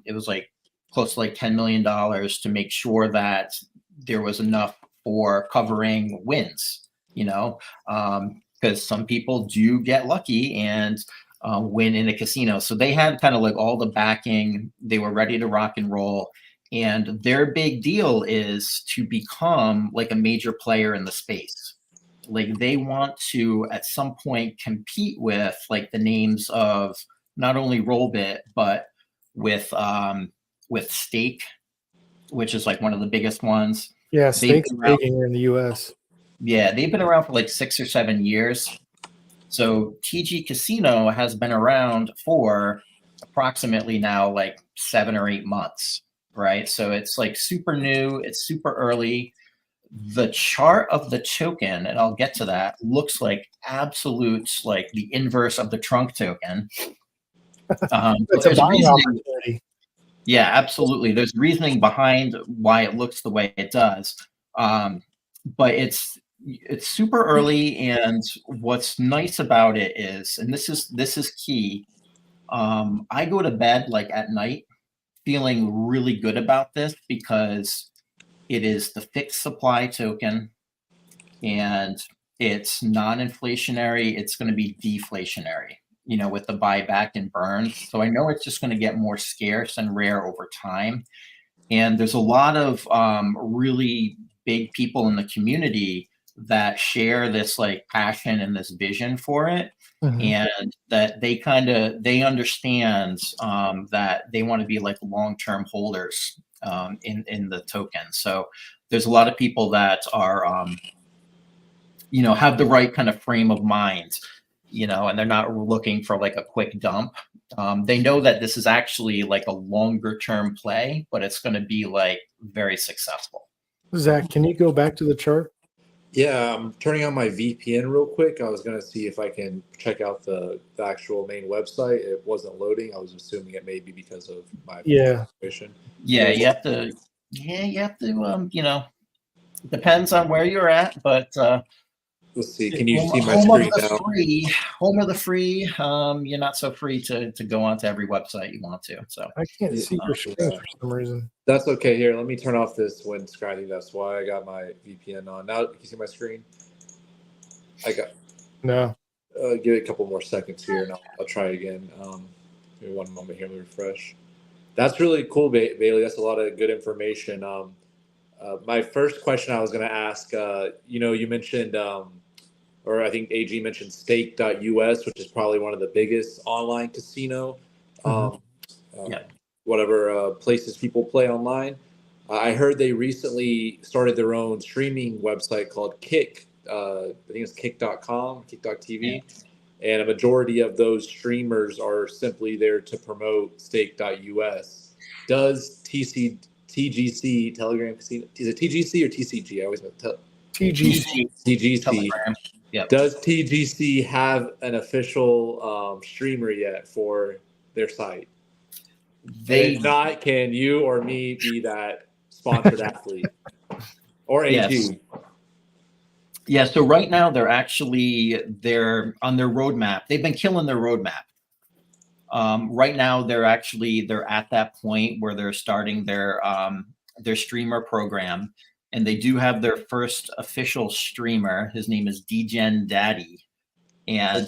It was like close to like $10 million to make sure that there was enough for covering wins, because some people do get lucky and win in a casino. So they had kind of like all the backing. They were ready to rock and roll. And their big deal is to become like a major player in the space. Like they want to at some point compete with like the names of not only Rollbit, but with Stake, which is like one of the biggest ones. Yeah, Stake's big here in the US. Yeah, they've been around for like 6 or 7 years. So TG Casino has been around for approximately now like 7 or 8 months, right? So it's like super new, it's super early. The chart of the token, and I'll get to that, looks like absolute, like the inverse of the trunk token. It's a buying opportunity. Yeah, absolutely. There's reasoning behind why it looks the way it does. But it's super early, and what's nice about it is, and this is key, I go to bed like at night feeling really good about this because it is the fixed supply token and it's non-inflationary. It's going to be deflationary, with the buyback and burn. So I know it's just going to get more scarce and rare over time. And there's a lot of really big people in the community that share this like passion and this vision for it. And that they understand that they want to be like long-term holders in the token. So there's a lot of people that are have the right kind of frame of mind, and they're not looking for like a quick dump. They know that this is actually like a longer term play, but it's going to be like very successful. Zach, can you go back to the chart? Yeah, I'm turning on my VPN real quick. I was gonna see if I can check out the actual main website. It wasn't loading. I was assuming it may be because of my situation. Yeah, So, you have to. Yeah, you have to. It depends on where you're at, but let's see. Can you home, see my home of screen the now? free, home of the free. You're not so free to go onto every website you want to. So I can't Yeah. see your screen for some reason. That's okay. Here, let me turn off this wind screen. I think that's why I got my VPN on. Now, can you see my screen? I got. No. Give it a couple more seconds here, and I'll try it again. Give me one moment here. Let me refresh. That's really cool, Bailey. That's a lot of good information. My first question I was going to ask, you mentioned, or I think AG mentioned stake.us, which is probably one of the biggest online casino, Yeah. whatever places people play online. I heard they recently started their own streaming website called Kick. I think it's kick.com, kick.tv. And a majority of those streamers are simply there to promote stake.us. Does TGC, Telegram Casino, is it TGC or TCG? I always know. TGC. TGC. Telegram. Yep. Does TGC have an official streamer yet for their site? If not, can you or me be that sponsored athlete? Or AG? Yes. Yeah, so right now they're on their roadmap. They've been killing their roadmap. Right now they're at that point where they're starting their streamer program, and they do have their first official streamer. His name is DGen Daddy, and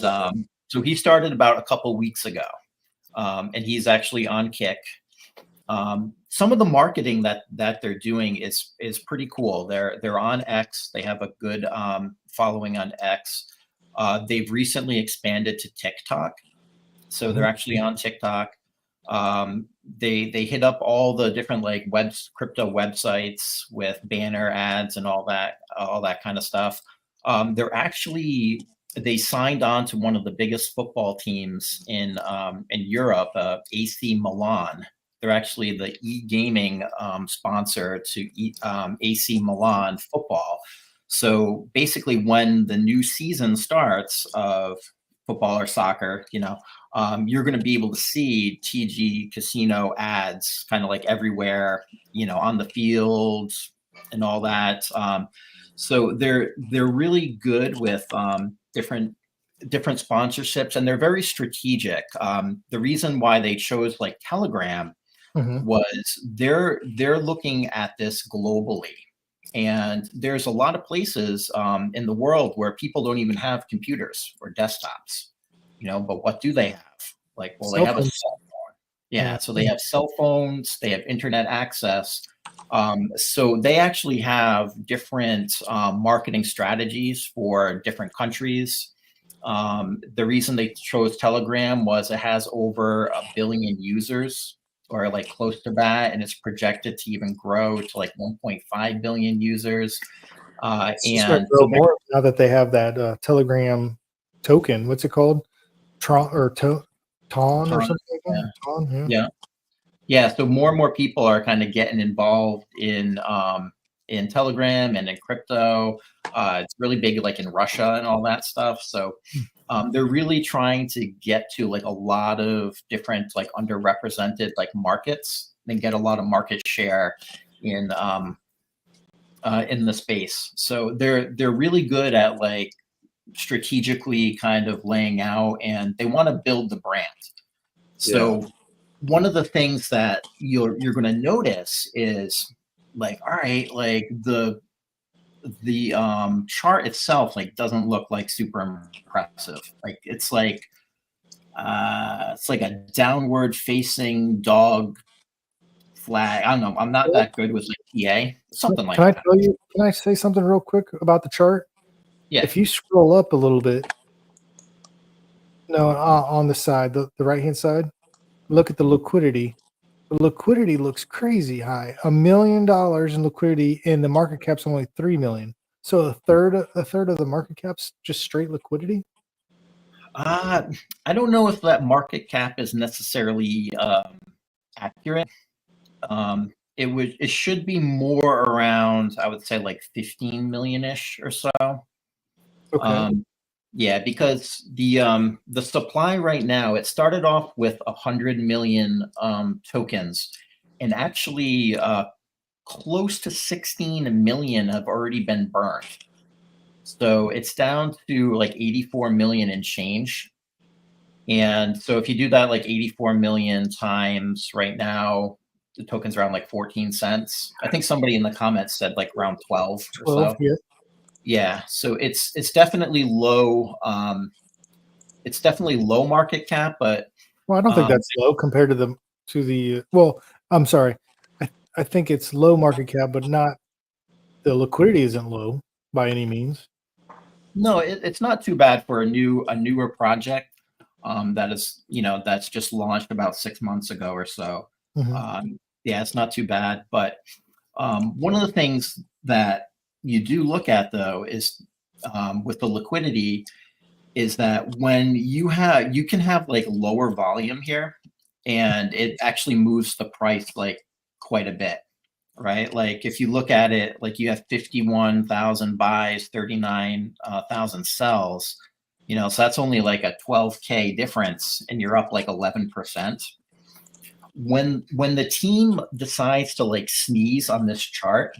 so he started about a couple weeks ago, and he's actually on Kick. Some of the marketing that they're doing is pretty cool. They're on X. They have a good following on X. They've recently expanded to TikTok, so they're actually on TikTok. They hit up all the different like crypto websites with banner ads and all that kind of stuff. They signed on to one of the biggest football teams in Europe, AC Milan. They're actually the e-gaming sponsor to AC Milan football. So basically, when the new season starts of football or soccer, you're going to be able to see TG Casino ads kind of like everywhere, on the field and all that. So they're really good with different sponsorships, and they're very strategic. The reason why they chose like Telegram was they're looking at this globally, and there's a lot of places in the world where people don't even have computers or desktops, but what do they have? Like, well, they have a cell phone. Yeah, so they have cell phones, they have internet access. So they actually have different marketing strategies for different countries. The reason they chose Telegram was it has over 1 billion users, or like close to that, and it's projected to even grow to like 1.5 billion users. And grow more now that they have that Telegram token. What's it called? Tron or Ton or something like that? Ton, yeah. So more and more people are kind of getting involved in Telegram and in crypto. It's really big, like in Russia and all that stuff. So they're really trying to get to like a lot of different like underrepresented like markets and get a lot of market share in the space. So they're really good at like strategically kind of laying out, and they want to build the brand. So one of the things that you're going to notice is like, all right, like the chart itself like doesn't look like super impressive. Like it's like a downward facing dog flag. I don't know. I'm not that good with like PA. Something like that. Can I say something real quick about the chart? Yeah. If you scroll up a little bit, on the side, the right hand side, look at the liquidity. The liquidity looks crazy high. $1 million in liquidity, and the market cap's only 3 million. So a third of the market cap's just straight liquidity. I don't know if that market cap is necessarily accurate. It should be more around, I would say, like 15 million ish or so. Okay. Yeah, because the supply right now, it started off with 100 million tokens, and actually close to 16 million have already been burned. So it's down to like 84 million and change. And so if you do that, like 84 million times right now, the token's around like 14 cents. I think somebody in the comments said like around 12 or 12. so. Yeah. Yeah. So it's definitely low. It's definitely low market cap, but Well, I don't think that's low compared to the. Well, I'm sorry. I think it's low market cap, but not the liquidity isn't low by any means. no, it's not too bad for a newer project that is, that's just launched about 6 months ago or so. Mhm. Yeah, it's not too bad. But one of the things that you do look at though is with the liquidity is that when you can have like lower volume here, and it actually moves the price like quite a bit, right? Like if you look at it, like you have 51,000 buys, 39,000 sells, so that's only like a 12K difference, and you're up like 11%. When the team decides to like sneeze on this chart,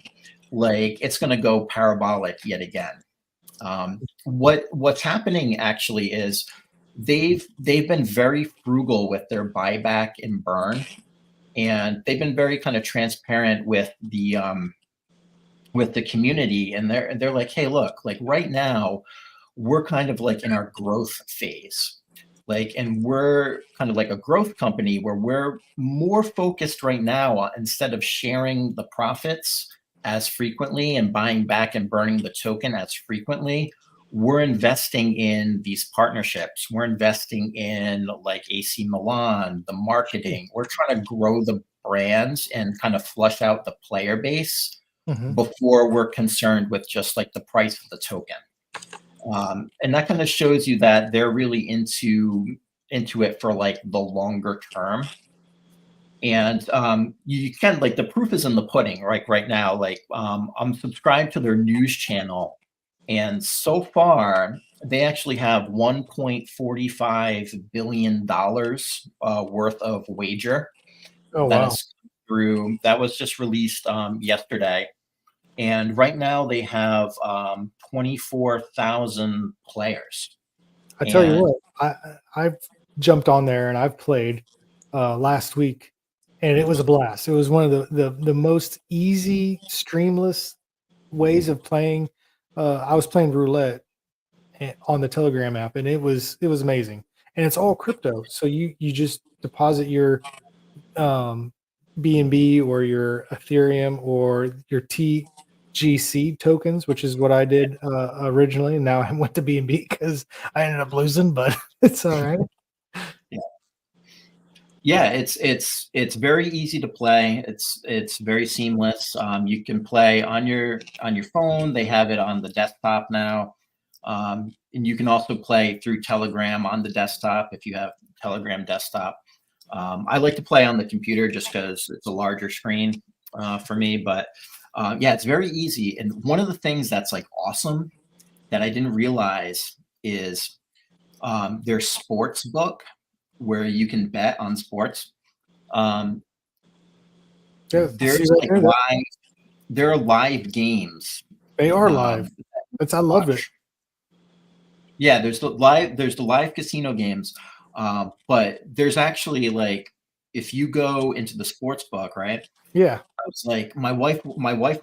like it's going to go parabolic yet again. What's happening actually is they've been very frugal with their buyback and burn, and they've been very kind of transparent with the community, and they're like, hey, look, like right now we're kind of like in our growth phase, like, and we're kind of like a growth company where we're more focused right now instead of sharing the profits as frequently and buying back and burning the token as frequently. We're investing in these partnerships. We're investing in like AC Milan, the marketing. We're trying to grow the brands and kind of flush out the player base Mhm. before we're concerned with just like the price of the token. And that kind of shows you that they're really into it for like the longer term. And you can, like, the proof is in the pudding, right now. Like I'm subscribed to their news channel, and so far they actually have $1.45 billion worth of wager Oh that wow. is through, that was just released yesterday. And right now they have 24,000 players. I tell you And what, I've jumped on there and I've played last week, and it was a blast. It was one of the most easy, streamless ways of playing. I was playing roulette on the Telegram app, and it was amazing. And it's all crypto, so you just deposit your BNB or your Ethereum or your TGC tokens, which is what I did originally. And now I went to BNB because I ended up losing, but it's all right. yeah, it's very easy to play. It's very seamless. You can play on your phone. They have it on the desktop now, and you can also play through Telegram on the desktop if you have Telegram desktop. I like to play on the computer just because it's a larger screen for me. But yeah, it's very easy. And one of the things that's like awesome that I didn't realize is their sports book where you can bet on sports. Um, Yeah, see there's right like there, there are live games. they are live. I loved it. Watch. Yeah, there's the live casino games, but there's actually like, if you go into the sports book, right? Yeah. I was like, my wife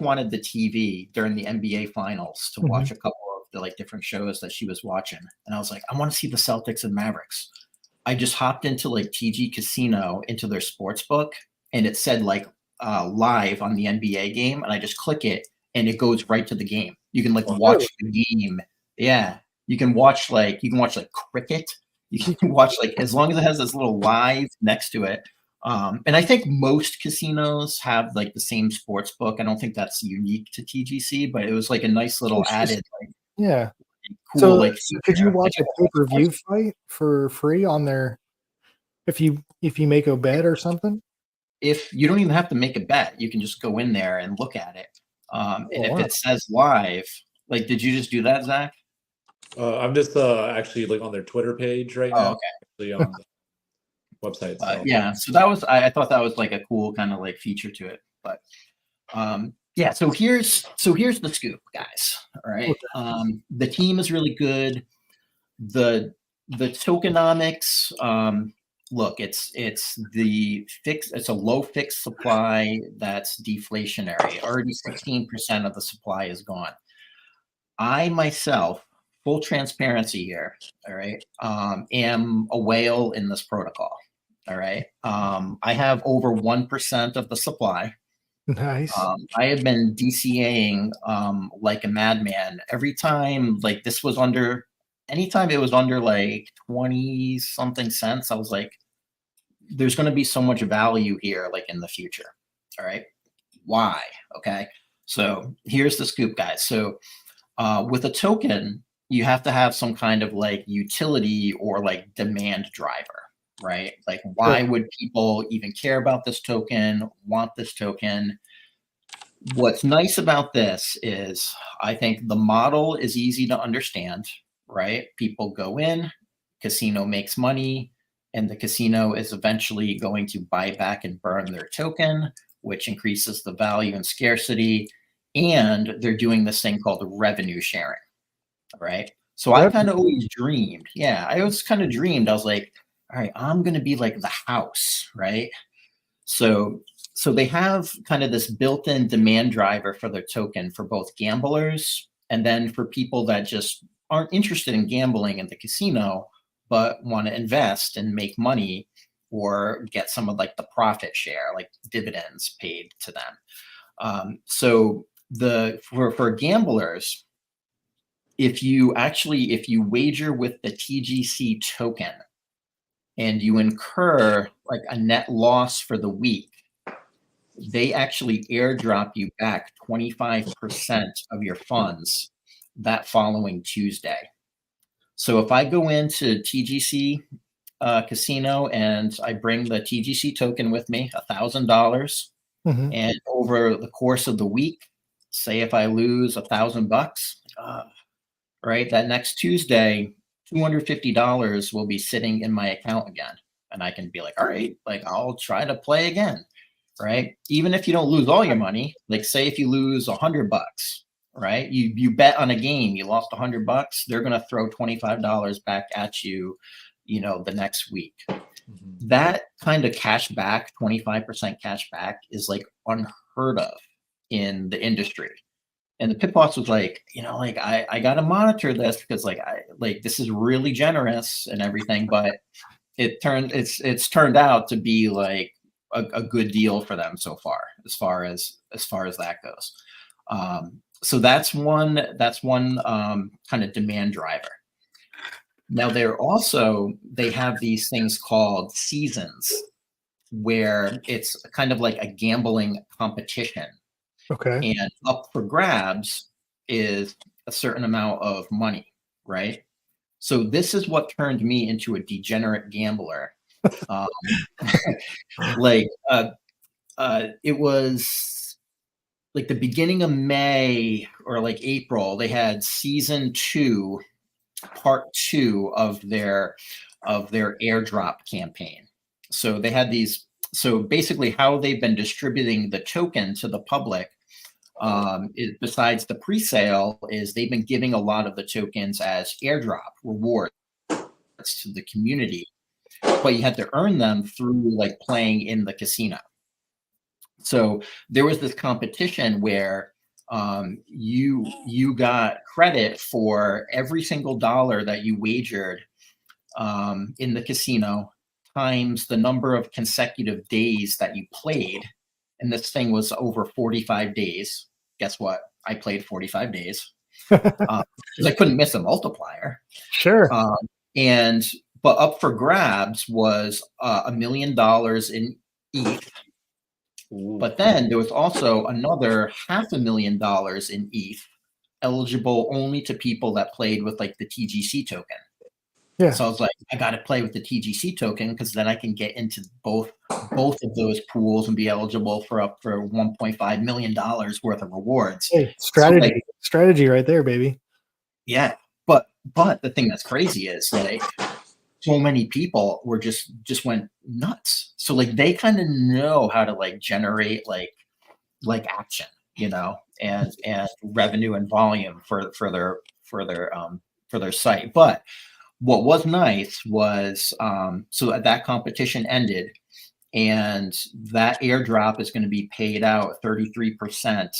wanted the TV during the NBA finals to Mhm. watch a couple of the like different shows that she was watching, and I was like, I want to see the Celtics and Mavericks. I just hopped into like TG Casino into their sports book, and it said like live on the NBA game, and I just click it and it goes right to the game. You can like Really? watch the game. Yeah. You can watch like cricket. You can watch, like, as long as it has this little live next to it, And I think most casinos have like the same sports book. I don't think that's unique to TGC, but it was like a nice little It's just- added, like, Yeah. cool, So, like so could you feature. watch a pay-per-view fight for free on their if you make a bet or something? If you don't even have to make a bet, you can just go in there and look at it. And Oh, if wow. it says live, like, did you just do that, Zach? I'm just actually like on their Twitter page right Oh, now. okay. Actually on the website itself. Yeah, so that was I thought that was like a cool kind of like feature to it. But yeah, so here's the scoop, guys. All right. The team is really good. The tokenomics, look, it's a low fixed supply that's deflationary. Already 16% of the supply is gone. I myself, full transparency here, all right, am a whale in this protocol. All right. I have over 1% of the supply. Nice. I have been DCAing like a madman. Every time like this was under, anytime it was under like 20 something cents, I was like, there's going to be so much value here, like in the future. All right. Why? Okay. So here's the scoop, guys. So with a token, you have to have some kind of like utility or like demand driver, right? Like, why would people even care about this token, want this token? What's nice about this is I think the model is easy to understand, right? People go in, casino makes money, and the casino is eventually going to buy back and burn their token, which increases the value and scarcity. And they're doing this thing called revenue sharing, right? So I kind of always dreamed, I always kind of dreamed, I was like, all right, I'm going to be like the house, right? So they have kind of this built-in demand driver for their token for both gamblers and then for people that just aren't interested in gambling in the casino, but want to invest and make money or get some of like the profit share, like dividends paid to them. So for gamblers, if you wager with the TGC token and you incur like a net loss for the week, they actually airdrop you back 25% of your funds that following Tuesday. So if I go into TGC casino and I bring the TGC token with me, $1,000, and over the course of the week, say if I lose $1,000, right, that next Tuesday, $250 will be sitting in my account again. And I can be like, all right, like I'll try to play again, right? Even if you don't lose all your money, like say if you lose $100, right? You bet on a game, you lost $100, they're going to throw $25 back at you, the next week. That kind of cash back, 25% cash back, is like unheard of in the industry. And the pit boss was like, I got to monitor this because this is really generous and everything, but it's turned out to be like a good deal for them so far, as far as that goes. So that's one kind of demand driver. Now they have these things called seasons, where it's kind of like a gambling competition. Okay. And up for grabs is a certain amount of money, right? So this is what turned me into a degenerate gambler. It was like the beginning of May or like April, they had season 2, part 2 of their airdrop campaign. So they had these. So basically, how they've been distributing the token to the public, besides the pre-sale, is they've been giving a lot of the tokens as airdrop rewards to the community, but you had to earn them through like playing in the casino. So there was this competition where you got credit for every single dollar that you wagered in the casino times the number of consecutive days that you played. And this thing was over 45 days. Guess what? I played 45 days because I couldn't miss a multiplier. Sure. But up for grabs was $1 million ETH. Ooh. But then there was also another $500,000 in ETH eligible only to people that played with like the TGC token. Yeah. So I was like, I got to play with the TGC token because then I can get into both of those pools and be eligible for up for $1.5 million worth of rewards. Hey, strategy, So, like, strategy right there, baby. yeah, but the thing that's crazy is like so many people were just went nuts. So like they kind of know how to like generate like action, you know, and revenue and volume for their site. But what was nice was so that competition ended, and that airdrop is going to be paid out 33%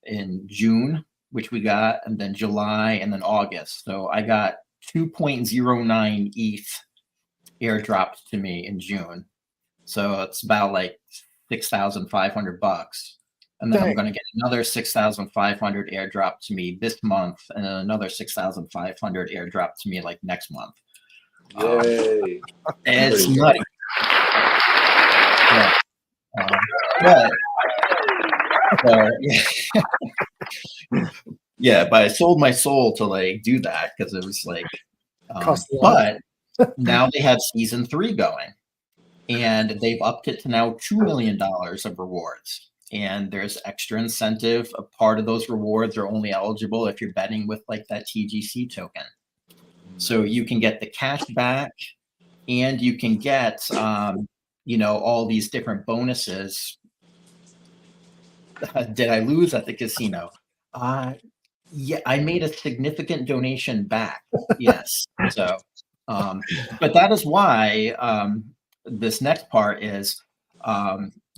in June, which we got, and then July, and then August. So I got 2.09 ETH airdropped to me in June. So it's about like $6,500. And then I'm Dang. going to get another 6,500 airdrop to me this month, and then another 6,500 airdrop to me like next month. Yay. It's Pretty nutty. Yeah. But yeah, but I sold my soul to like do that because it was like, Cost a lot. but now they have season 3 going, and they've upped it to now $2 million of rewards. And there's extra incentive. A part of those rewards are only eligible if you're betting with like that TGC token. So you can get the cash back, and you can get, all these different bonuses. Did I lose at the casino? Yeah, I made a significant donation back. Yes. So, but that is why this next part is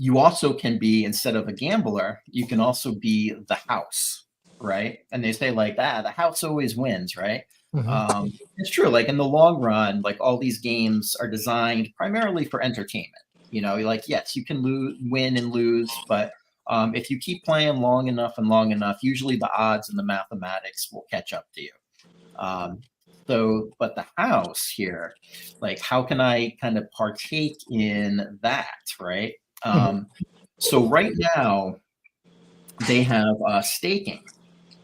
you also can be, instead of a gambler, you can also be the house, right? And they say like that, the house always wins, right? Mhm. It's true. Like in the long run, like all these games are designed primarily for entertainment. You know, like yes, you can win and lose, but if you keep playing long enough, usually the odds and the mathematics will catch up to you. But the house here, like, how can I kind of partake in that, right? So right now they have staking,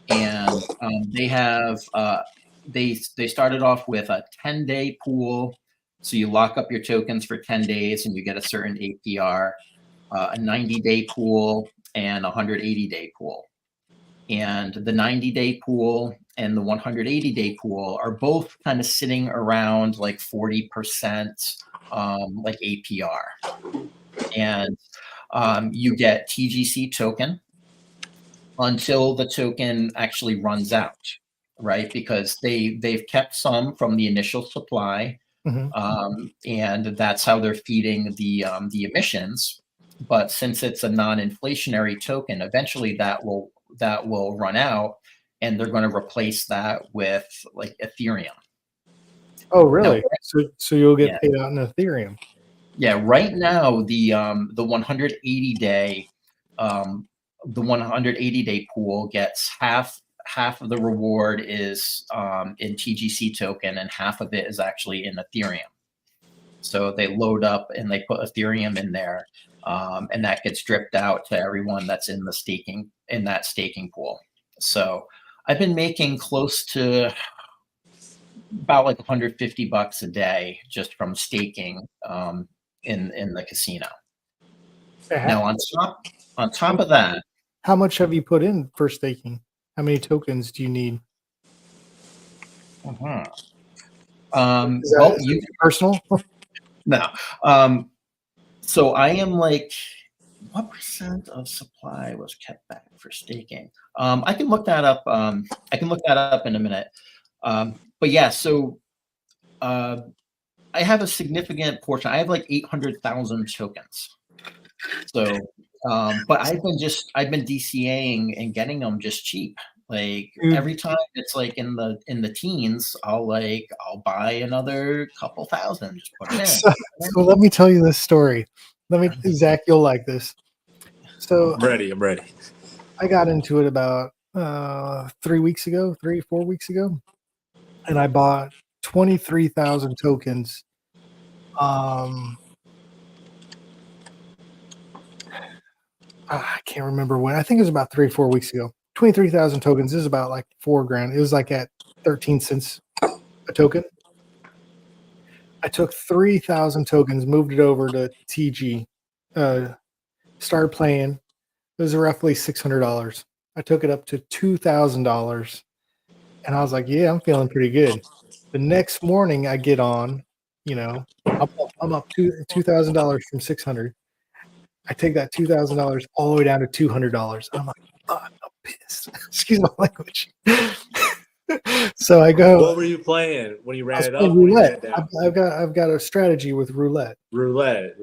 and they have they started off with a 10-day pool. So you lock up your tokens for 10 days and you get a certain APR, a 90-day pool, and a 180-day pool. And the 90-day pool and the 180-day pool are both kind of sitting around like 40% like APR. And you get TGC token until the token actually runs out, right? Because they've kept some from the initial supply, and that's how they're feeding the emissions. But since it's a non-inflationary token, eventually that will run out, and they're going to replace that with like Ethereum. Oh, really? Now, So you'll get paid out in Ethereum. Yeah, right now the 180-day the 180-day pool gets half of the reward is in TGC token, and half of it is actually in Ethereum. So they load up and they put Ethereum in there, and that gets dripped out to everyone that's in that staking pool. So I've been making close to about like $150 a day just from staking in the casino. Now on top of that, how much have you put in for staking? How many tokens do you need? well, you personal? no. So I am like, what percent of supply was kept back for staking? I can look that up. In a minute. But yeah, so I have a significant portion. I have like 800,000 tokens. So, but I've been DCAing and getting them just cheap. Like every time it's like in the teens, I'll buy another couple thousand, just put it in. So let me tell you this story. Zach, you'll like this. So I'm ready. I got into it about 4 weeks ago, and I bought 23,000 tokens. I can't remember when. I think it was about 3 or 4 weeks ago. 23,000 tokens is about like $4,000. It was like at 13 cents a token. I took 3,000 tokens, moved it over to TG, started playing. It was roughly $600. I took it up to $2,000, and I was like, "Yeah, I'm feeling pretty good." The next morning, I get on. I'm up $2,000 from 600. I take that $2,000 all the way down to $200. I'm like, "Oh, I'm pissed." Excuse my language. So I go. What were you playing when you I ran was it playing up? When you ran roulette. it down? I've got a strategy with roulette. Roulette.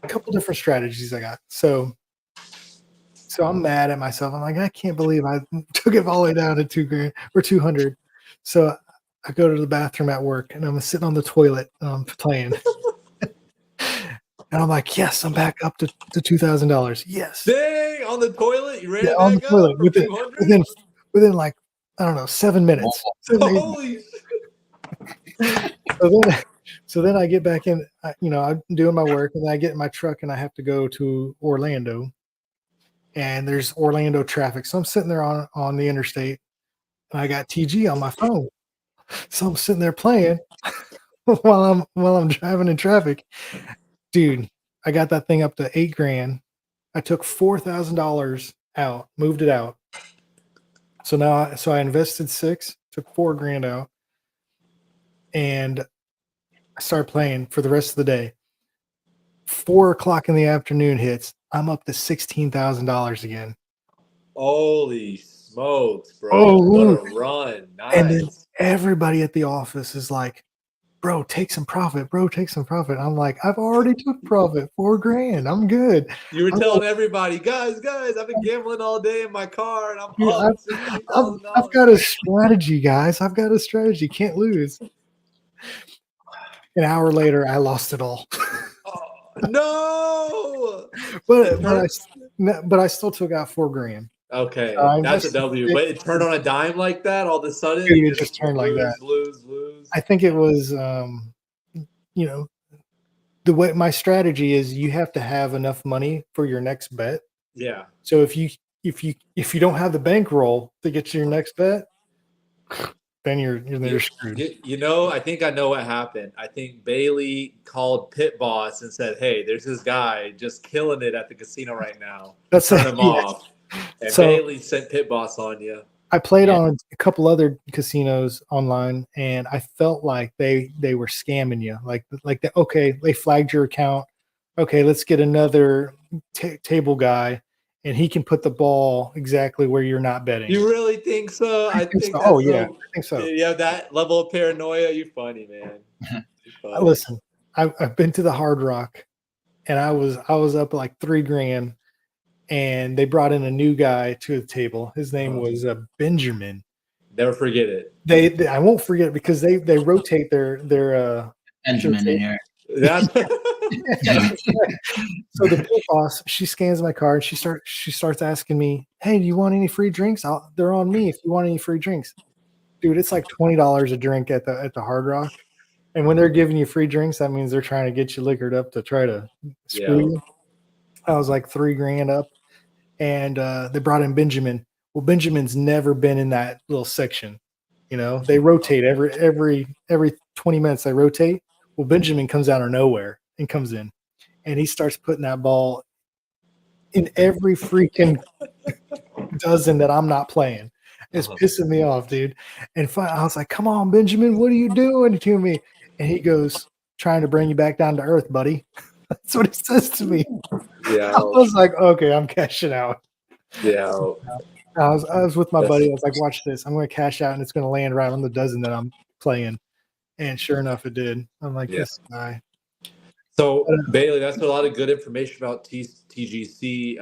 A couple different strategies I got. So I'm mad at myself. I'm like, I can't believe I took it all the way down to $2,000 or 200. So I go to the bathroom at work and I'm sitting on the toilet playing. And I'm like, yes, I'm back up to $2,000. Yes. Dang, on the toilet, you ran it On the back toilet up from 200. within like, I don't know, 7 minutes. 7, 8 Holy! So then I get back in, I'm doing my work, and then I get in my truck and I have to go to Orlando, and there's Orlando traffic. So I'm sitting there on the interstate, and I got TG on my phone. So I'm sitting there playing while I'm driving in traffic. Dude, I got that thing up to $8,000. I took $4,000 out, moved it out. So I invested 6, took $4,000 out, and I started playing for the rest of the day. 4 o'clock in the afternoon hits. I'm up to $16,000 again. Holy smokes, bro! Oh, what a run! Nice. And then everybody at the office is like, "Bro, take some profit. Bro, take some profit." I'm like, "I've already took profit, $4,000. I'm good." You were I'm telling like, everybody, guys, I've been gambling all day in my car, and I'm "Dude, up $16,000. I've got a strategy, guys. I've got a strategy. Can't lose." An hour later, I lost it all. No, but I still took out $4,000. okay, I that's a invested W. 6. But it turned on a dime like that all of a sudden. Dude, You it just turned like that. lose. I think it was, the way my strategy is, you have to have enough money for your next bet. Yeah. So if you don't have the bankroll to get to your next bet, then you're screwed. I think I know what happened. I think Bailey called Pit Boss and said, "Hey, there's this guy just killing it at the casino right now. That's Turn him off." And So Bailey sent Pit Boss on you. I played on a couple other casinos online, and I felt like they were scamming you. Okay, they flagged your account. Okay, let's get another table guy, and he can put the ball exactly where you're not betting. You really think so? I think so. that's Oh yeah, I think so. You have that level of paranoia. You're funny, man. You're funny. Listen, I've been to the Hard Rock, and I was up like $3,000, and they brought in a new guy to the table. His name was Benjamin. Never forget it. They I won't forget it because they rotate their Benjamin in here. That's So the pit boss, she scans my card. She starts asking me, "Hey, do you want any free drinks? They're on me if you want any free drinks." Dude, it's like $20 a drink at the Hard Rock. And when they're giving you free drinks, that means they're trying to get you liquored up to try to screw you. I was like $3,000 up, and they brought in Benjamin. Well, Benjamin's never been in that little section. They rotate every 20 minutes. They rotate. Well, Benjamin comes out of nowhere and comes in, and he starts putting that ball in every freaking dozen that I'm not playing. It's pissing me off, dude. And I was like, "Come on, Benjamin, what are you doing to me?" And he goes, "Trying to bring you back down to earth, buddy." That's what he says to me. Yeah. I was like, "Okay, I'm cashing out." Yeah. I was with my buddy. I was like, "Watch this. I'm going to cash out, and it's going to land right on the dozen that I'm playing." And sure enough, it did. I'm like, "This guy." So Bailey, that's a lot of good information about TGC.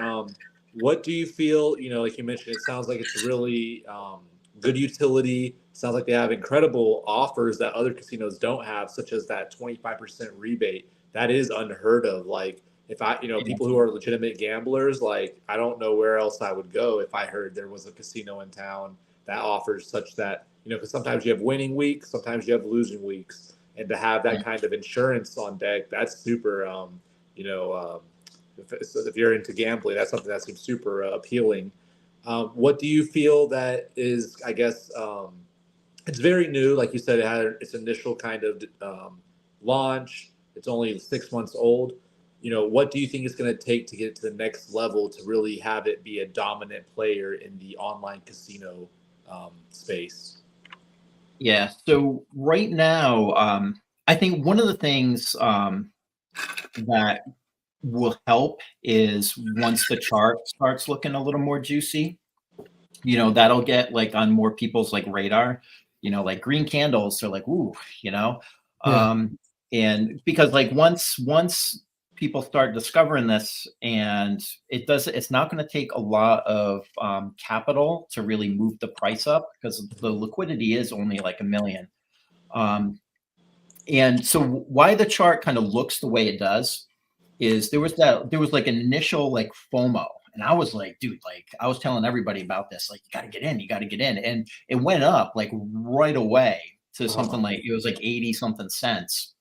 What do you feel? Like you mentioned, it sounds like it's really good utility. Sounds like they have incredible offers that other casinos don't have, such as that 25% rebate. That is unheard of. Like if people who are legitimate gamblers, like I don't know where else I would go if I heard there was a casino in town that offers such that, because sometimes you have winning weeks, sometimes you have losing weeks. And to have that kind of insurance on deck, that's super, if you're into gambling, that's something that seems super appealing. What do you feel that is, I guess, it's very new. Like you said, it had its initial kind of launch. It's only 6 months old. What do you think it's going to take to get it to the next level to really have it be a dominant player in the online casino space? Yeah. So right now, I think one of the things that will help is once the chart starts looking a little more juicy, that'll get like on more people's like radar, like green candles. They're like, ooh, you know, Yeah. and because like once people start discovering this, and it's not going to take a lot of capital to really move the price up because the liquidity is only like 1 million. And so why the chart kind of looks the way it does is there was like an initial like FOMO. And I was like, dude, like I was telling everybody about this, like, you got to get in. And it went up like right away to something like, it was like 80 something cents.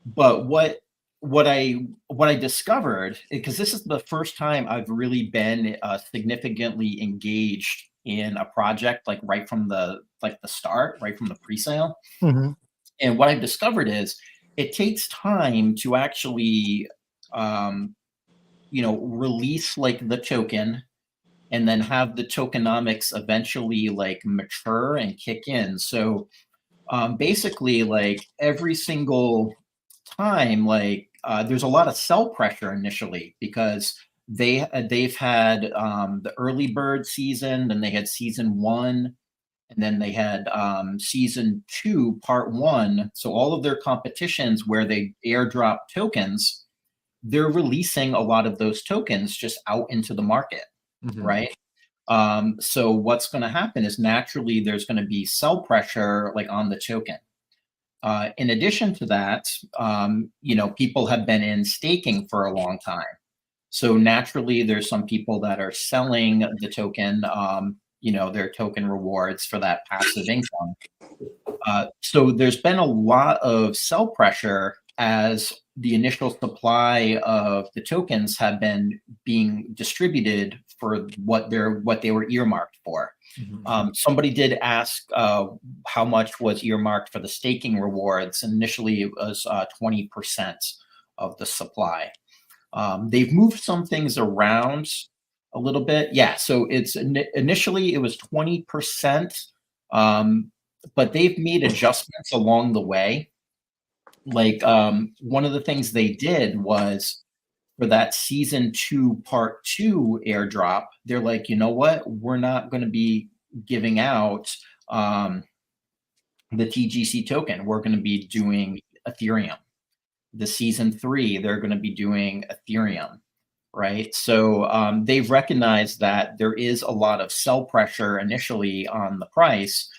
But what I discovered, because this is the first time I've really been significantly engaged in a project, like right from the start, right from the pre-sale. Mhm. And what I've discovered is it takes time to actually, release like the token and then have the tokenomics eventually like mature and kick in. So basically, like every single time, like there's a lot of sell pressure initially because they've had the early bird season, then they had season 1, and then they had season 2 part 1. So all of their competitions where they airdrop tokens, they're releasing a lot of those tokens just out into the market, right? So what's going to happen is naturally there's going to be sell pressure like on the token. In addition to that, people have been in staking for a long time. So naturally, there's some people that are selling the token, their token rewards for that passive income. So there's been a lot of sell pressure as the initial supply of the tokens have been being distributed for what they were earmarked for. Somebody did ask how much was earmarked for the staking rewards. Initially, it was 20% of the supply. They've moved some things around a little bit. Yeah, so it's initially it was 20%, but they've made adjustments along the way. Like one of the things they did was for that season 2 part 2 airdrop, they're like, you know what, we're not going to be giving out the TGC token. We're going to be doing Ethereum. The season 3, they're going to be doing Ethereum, right? So they've recognized that there is a lot of sell pressure initially on the price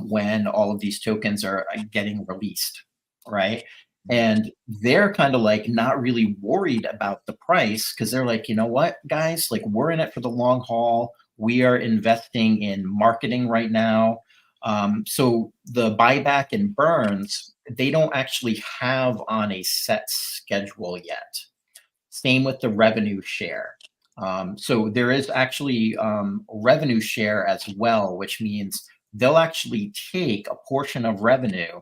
when all of these tokens are getting released, right? And they're kind of like not really worried about the price because they're like, you know what, guys, like we're in it for the long haul. We are investing in marketing right now. So the buyback and burns, they don't actually have on a set schedule yet. Same with the revenue share. So there is actually revenue share as well, which means they'll actually take a portion of revenue,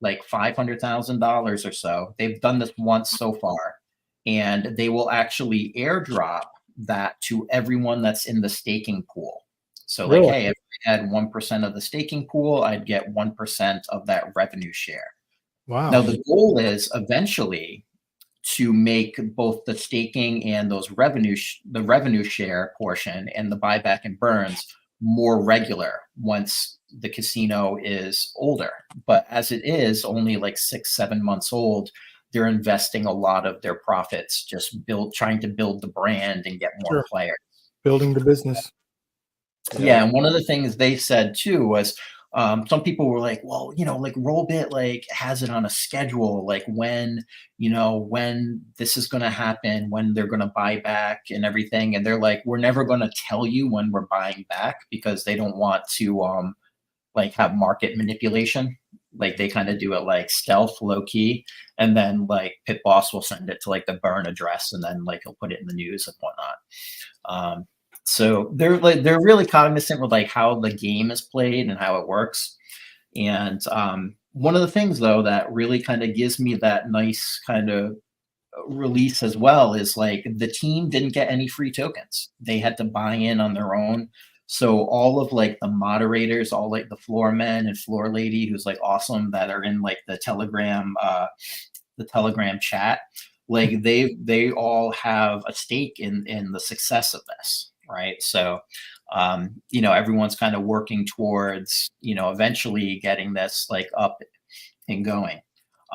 like $500,000 or so. They've done this once so far, and they will actually airdrop that to everyone that's in the staking pool. So like, Really? hey, if I had 1% of the staking pool, I'd get 1% of that revenue share. Wow. Now the goal is eventually to make both the staking and those the revenue share portion and the buyback and burns more regular once the casino is older. But as it is only like 6-7 months old, they're investing a lot of their profits just trying to build the brand and get more Sure. players. Building the business. Yeah, and one of the things they said too was some people were like, well, like Rollbit like has it on a schedule, like when this is going to happen, when they're going to buy back and everything. And they're like, we're never going to tell you when we're buying back because they don't want to like have market manipulation, Like they kind of do it like stealth, low key, and then like Pit Boss will send it to like the burn address, and then like he'll put it in the news and whatnot. So they're really cognizant with like how the game is played and how it works. And one of the things though that really kind of gives me that nice kind of release as well is like the team didn't get any free tokens. They had to buy in on their own. So all of like the moderators, all like the floor men and floor lady who's like awesome that are in like the Telegram chat, like they all have a stake in the success of this, right? So everyone's kind of working towards eventually getting this like up and going.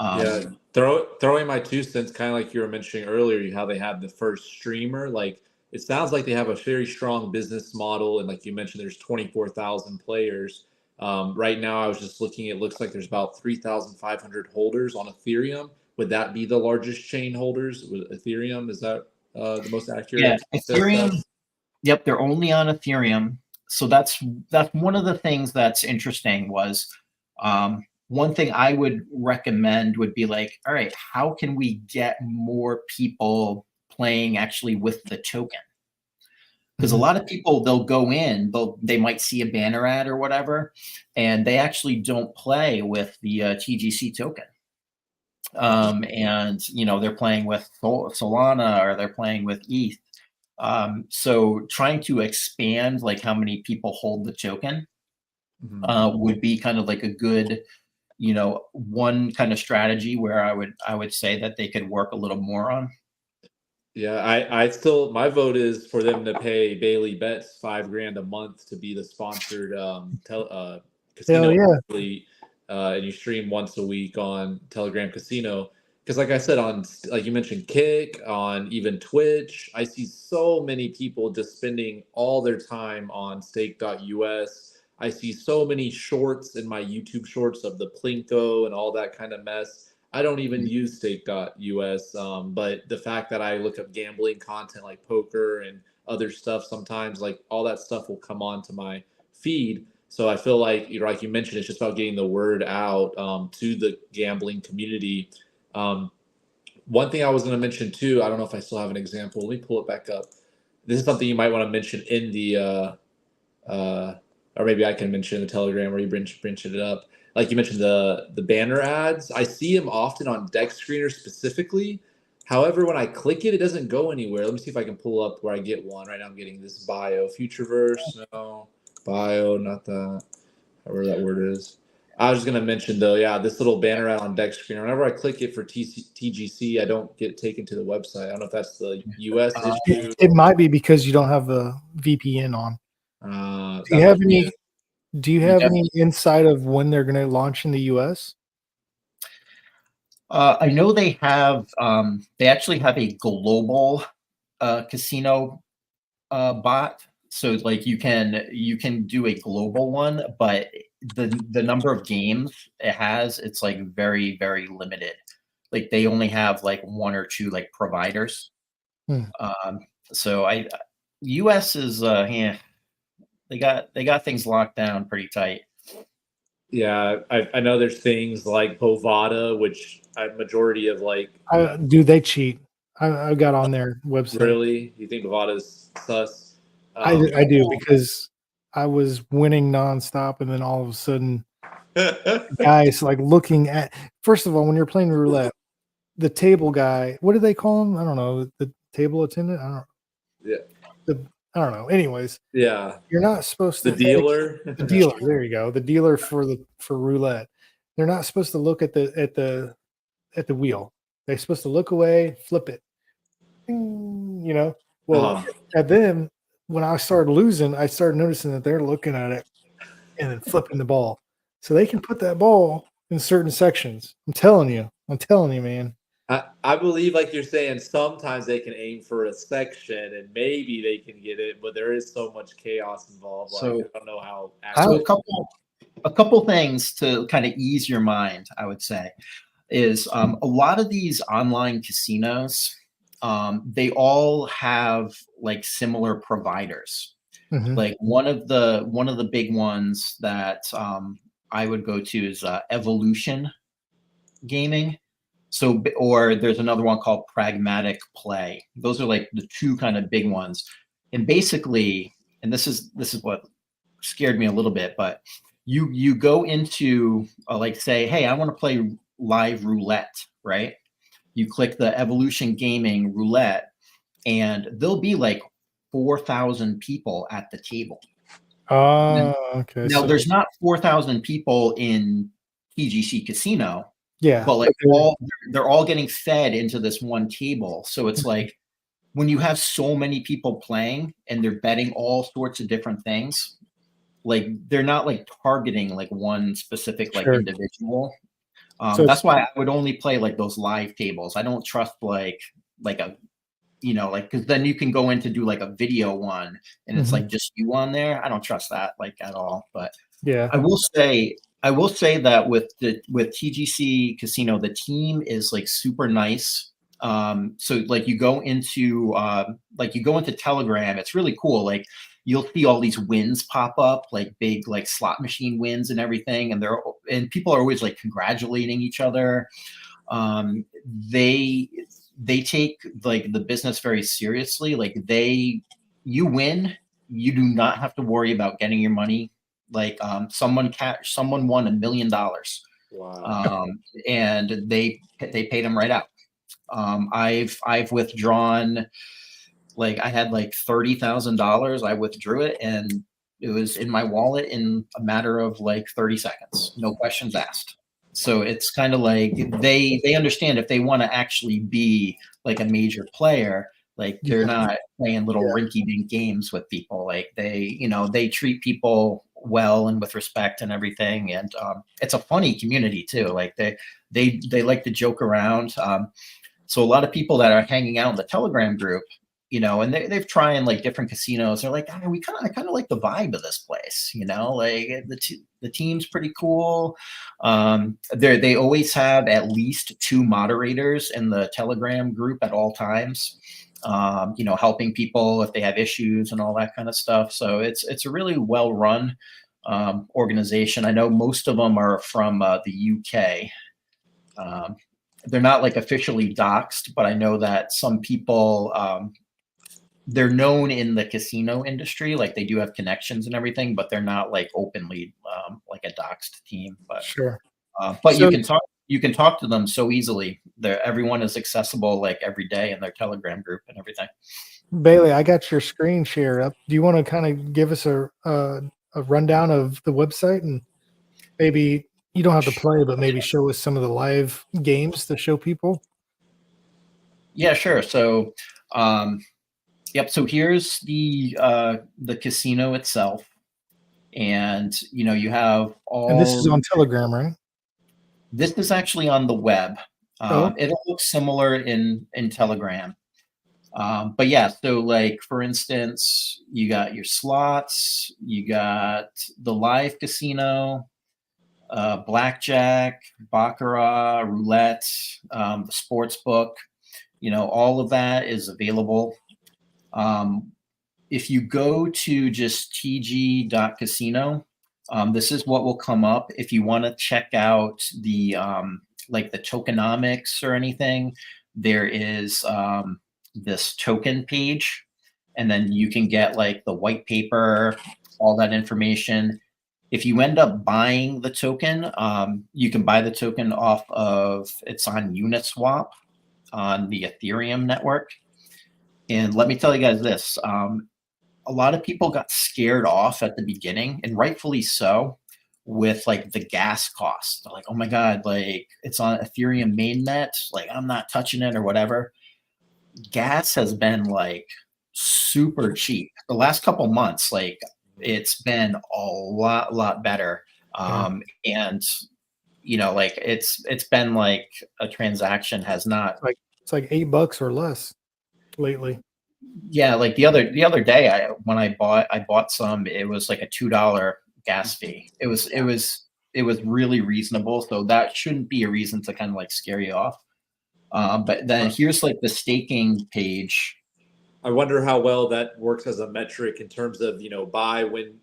Yeah, throwing my 2 cents, kind of like you were mentioning earlier, how they have the first streamer. Like it sounds like they have a very strong business model, and like you mentioned, there's 24,000 players. Right now, I was just looking. It looks like there's about 3,500 holders on Ethereum. Would that be the largest chain holders with Ethereum? Is that the most accurate? Yeah, Ethereum. Yep, they're only on Ethereum. So that's one of the things that's interesting was one thing I would recommend would be like, all right, how can we get more people playing actually with the token? Because a lot of people, they'll go in, they might see a banner ad or whatever, and they actually don't play with the TGC token. And they're playing with Solana or they're playing with ETH. So trying to expand like how many people hold the token would be kind of like a good, one kind of strategy where I would say that they could work a little more on. Yeah, I still, my vote is for them to pay Bailey Betts $5,000 a month to be the sponsored casino athlete, and you stream once a week on Telegram Casino. Because like I said, like you mentioned, Kick, on even Twitch, I see so many people just spending all their time on stake.us. I see so many shorts in my YouTube shorts of the Plinko and all that kind of mess. I don't even use stake.us, but the fact that I look up gambling content like poker and other stuff, sometimes like all that stuff will come onto my feed. So I feel like, like you mentioned, it's just about getting the word out to the gambling community. One thing I was going to mention too, I don't know if I still have an example. Let me pull it back up. This is something you might want to mention in the, or maybe I can mention in the Telegram where you mentioned it up. Like you mentioned the banner ads, I see them often on Deck Screener specifically. However, when I click it, it doesn't go anywhere. Let me see if I can pull up where I get one. Right now I'm getting this bio. Futureverse, no. Bio, not that. However that word is. I was just going to mention though, yeah, this little banner ad on Deck Screener. Whenever I click it for TGC, I don't get taken to the website. I don't know if that's the US issue. It might be because you don't have the VPN on. Do you have any insight of when they're going to launch in the US? I know they have. They actually have a global casino bot. So like you can do a global one, but the number of games it has, it's like very, very limited. Like they only have like one or two like providers. So US is they got things locked down pretty tight. Yeah, I know there's things like Bovada, which a majority of like. Do they cheat? I got on their website. Really? You think Bovada's sus? I do, because I was winning nonstop, and then all of a sudden, guys like looking at. First of all, when you're playing roulette, the table guy, what do they call him? I don't know. The table attendant. I don't know. Yeah. I don't know. Anyways. Yeah. You're not supposed to. The dealer. The dealer. There you go. The dealer for roulette. They're not supposed to look at the wheel. They're supposed to look away, flip it. Well, and then when I started losing, I started noticing that they're looking at it and then flipping the ball. So they can put that ball in certain sections. I'm telling you, man. I believe, like you're saying, sometimes they can aim for a section and maybe they can get it, but there is so much chaos involved. Like, So I don't know how. A couple things to kind of ease your mind, I would say, is a lot of these online casinos, they all have like similar providers. Like one of the big ones that I would go to is Evolution Gaming. So, or there's another one called Pragmatic Play. Those are like the two kind of big ones. And basically, and this is what scared me a little bit, but you go into like say, hey, I want to play live roulette, right? You click the Evolution Gaming roulette, and there'll be like 4,000 people at the table. Okay. Now, So there's not 4,000 people in TGC Casino, yeah, but like they're all getting fed into this one table. So it's like when you have so many people playing and they're betting all sorts of different things, like they're not like targeting like one specific like sure. individual. So That's why I would only play like those live tables. I don't trust like a like because then you can go in to do like a video one and it's like just you on there. I don't trust that like at all. But yeah, I will say that with TGC Casino, the team is like super nice. So like you go into Telegram, it's really cool. Like you'll see all these wins pop up, like big like slot machine wins and everything, and people are always like congratulating each other. They take like the business very seriously. Like you win, you do not have to worry about getting your money. Like someone won $1 million. Wow. And they paid him right out. I've withdrawn, like I had like $30,000. I withdrew it and it was in my wallet in a matter of like 30 seconds, no questions asked. So it's kind of like they understand if they want to actually be like a major player, like they're not playing little rinky-dink games with people. Like they treat people well and with respect and everything. And it's a funny community too. Like they like to joke around. So a lot of people that are hanging out in the Telegram group, and they've trying like different casinos. They're like, I kind of like the vibe of this place, like the team's pretty cool. They always have at least 2 moderators in the Telegram group at all times, helping people if they have issues and all that kind of stuff. So it's a really well run organization. I know most of them are from the UK. They're not like officially doxxed, but I know that some people, they're known in the casino industry. Like they do have connections and everything, but they're not like openly like a doxed team. But sure. But So- you can talk to them so easily. Everyone is accessible like every day in their Telegram group and everything. Bailey, I got your screen share up. Do you want to kind of give us a rundown of the website, and maybe you don't have to play, but maybe show us some of the live games to show people? Yeah, sure. So, yep. So here's the casino itself, and you have all. And this is on Telegram, right? This is actually on the web. Oh. It'll look similar in Telegram. But yeah, so like for instance, you got your slots, you got the live casino, blackjack, baccarat, roulette, the sports book. All of that is available. If you go to just tg.casino, this is what will come up if you want to check out the like the tokenomics or anything. There is this token page, and then you can get like the white paper, all that information. If you end up buying the token, you can buy the token off of, it's on Uniswap on the Ethereum network. And let me tell you guys this, a lot of people got scared off at the beginning, and rightfully so, with like the gas cost. They're like, oh my God, like it's on Ethereum mainnet, like I'm not touching it or whatever. Gas has been like super cheap the last couple months. Like it's been a lot better. And like it's been like a transaction has not, it's like $8 or less lately. Yeah, like the other day, when I bought some, it was like a $2 gas fee. It was really reasonable, so that shouldn't be a reason to kind of like scare you off. But then here's like the staking page. I wonder how well that works as a metric in terms of, buy when,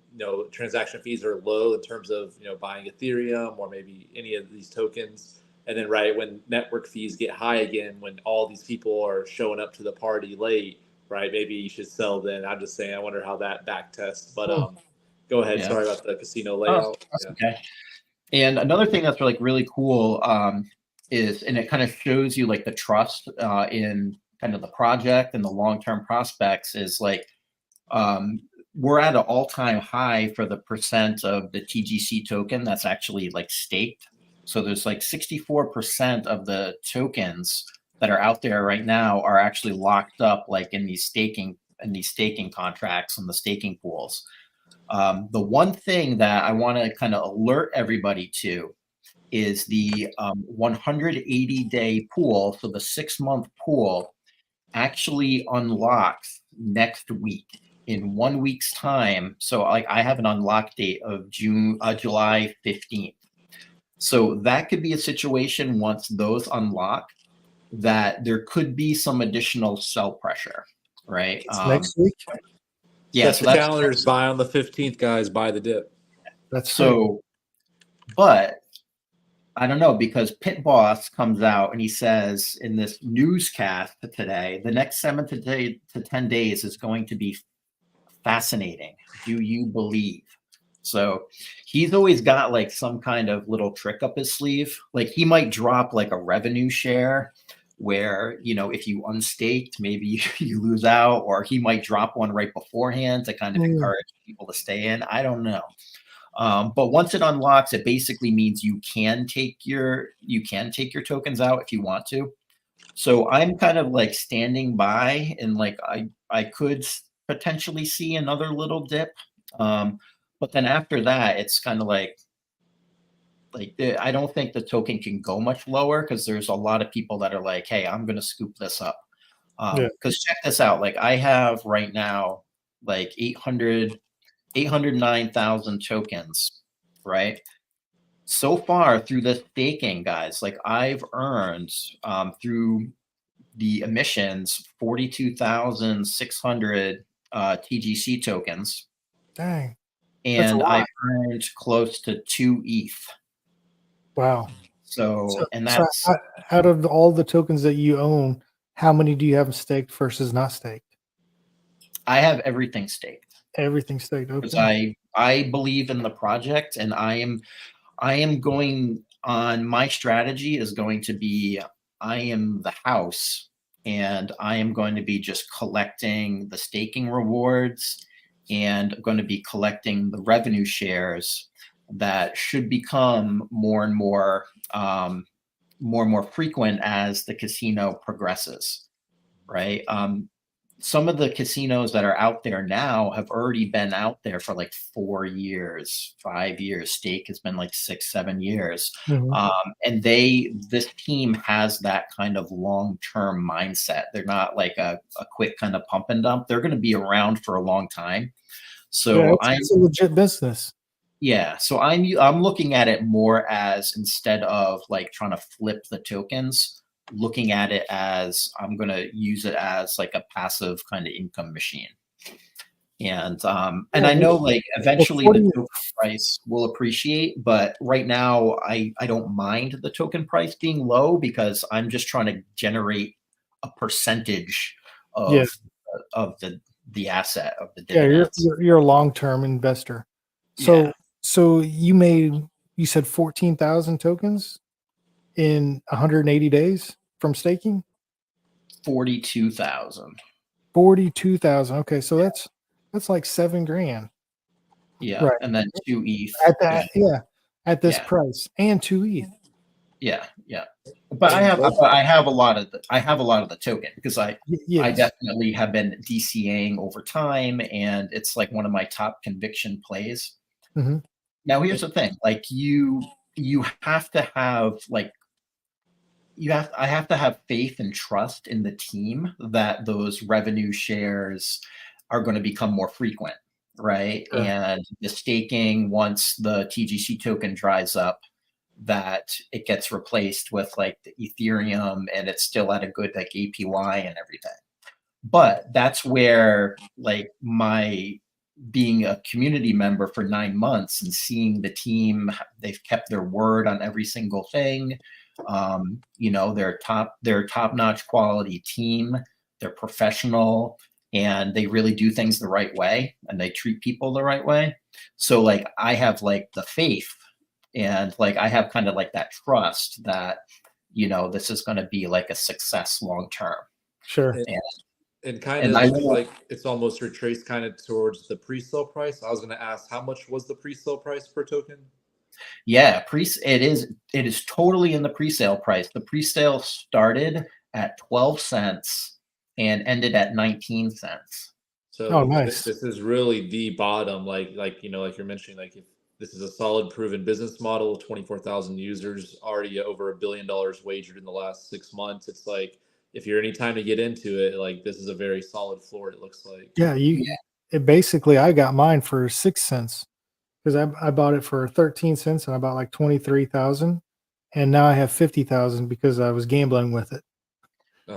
transaction fees are low in terms of, buying Ethereum or maybe any of these tokens. And then right when network fees get high again, when all these people are showing up to the party late, right? Maybe you should sell then. I'm just saying, I wonder how that back tests. But go ahead. Yeah. Sorry about the casino Oh, layout. that's Yeah. okay. And another thing that's like really cool is, and it kind of shows you like the trust in kind of the project and the long-term prospects is like, we're at an all-time high for the percent of the TGC token that's actually like staked. So there's like 64% of the tokens that are out there right now are actually locked up like in these staking contracts and the staking pools. The one thing that I want to kind of alert everybody to is the 180-day pool. So the 6-month pool actually unlocks next week in 1 week's time. So like I have an unlock date of July 15th. So that could be a situation once those unlock that there could be some additional sell pressure, right? It's next week. Yeah, Set so the that's calendars. Buy on the 15th, guys. Buy the dip. That's so. But I don't know, because Pit Boss comes out and he says in this newscast today, the next 7 to 10 days is going to be fascinating. Do you believe? So he's always got like some kind of little trick up his sleeve. Like he might drop like a revenue share where, if you unstaked, maybe you lose out, or he might drop one right beforehand to kind of encourage people to stay in. I don't know. But once it unlocks, it basically means you can take your tokens out if you want to. So I'm kind of like standing by, and like I could potentially see another little dip. But then after that, it's kind of like I don't think the token can go much lower because there's a lot of people that are like, hey, I'm going to scoop this up. Because check this out. Like I have right now like 809,000 tokens, right? So far through this staking, guys, like I've earned through the emissions 42,600 TGC tokens. Dang. And I've earned close to 2 ETH. Wow. So and that's so out of all the tokens that you own, how many do you have staked versus not staked? I have everything staked. Everything staked. Okay. Because I believe in the project, and I am going on. My strategy is going to be I am the house, and I am going to be just collecting the staking rewards and going to be collecting the revenue shares that should become more and more frequent as the casino progresses, right? Some of the casinos that are out there now have already been out there for like 4 years, 5 years. Stake has been like 6, 7 years. And this team has that kind of long-term mindset. They're not like a quick kind of pump and dump. They're going to be around for a long time. So it's a legit business. Yeah, so I'm looking at it more as, instead of like trying to flip the tokens, looking at it as I'm going to use it as like a passive kind of income machine. And I know like eventually the token price will appreciate, but right now I don't mind the token price being low because I'm just trying to generate a percentage of the asset of the dividends. You're a long-term investor. So you said 14,000 tokens in 180 days from staking? 42,000. 42,000. Okay, so that's like $7,000. Yeah, right. And then 2 ETH at that. At this price, and 2 ETH. Yeah. But I have a lot of the token because I definitely have been DCAing over time, and it's like one of my top conviction plays. Now here's the thing: like you have to have I have to have faith and trust in the team that those revenue shares are going to become more frequent, right? Sure. And the staking, once the TGC token dries up, that it gets replaced with like the Ethereum, and it's still at a good like APY and everything. but that's where like my being a community member for 9 months and seeing the team, they've kept their word on every single thing. You know, they're top-notch quality team. They're professional and they really do things the right way and they treat people the right way. So like I have like the faith and like I have kind of like that trust that, you know, this is going to be like a success long term. Sure. And kind And of I looks will, like it's almost retraced kind of towards the pre-sale price. I was going to ask, how much was the pre-sale price per token? yeah, it is totally in the pre-sale price. The pre-sale started at 12 cents and ended at 19 cents. Oh, So nice. this is really the bottom, like you know, like you're mentioning, like if this is a solid, proven business model, 24,000 users, already over $1 billion wagered in the last 6 months. It's like if you're any time to get into it, like this is a very solid floor. It looks like. Yeah, it basically I got mine for 6 cents because I bought it for 13 cents and I bought like 23,000, and now I have 50,000 because I was gambling with it.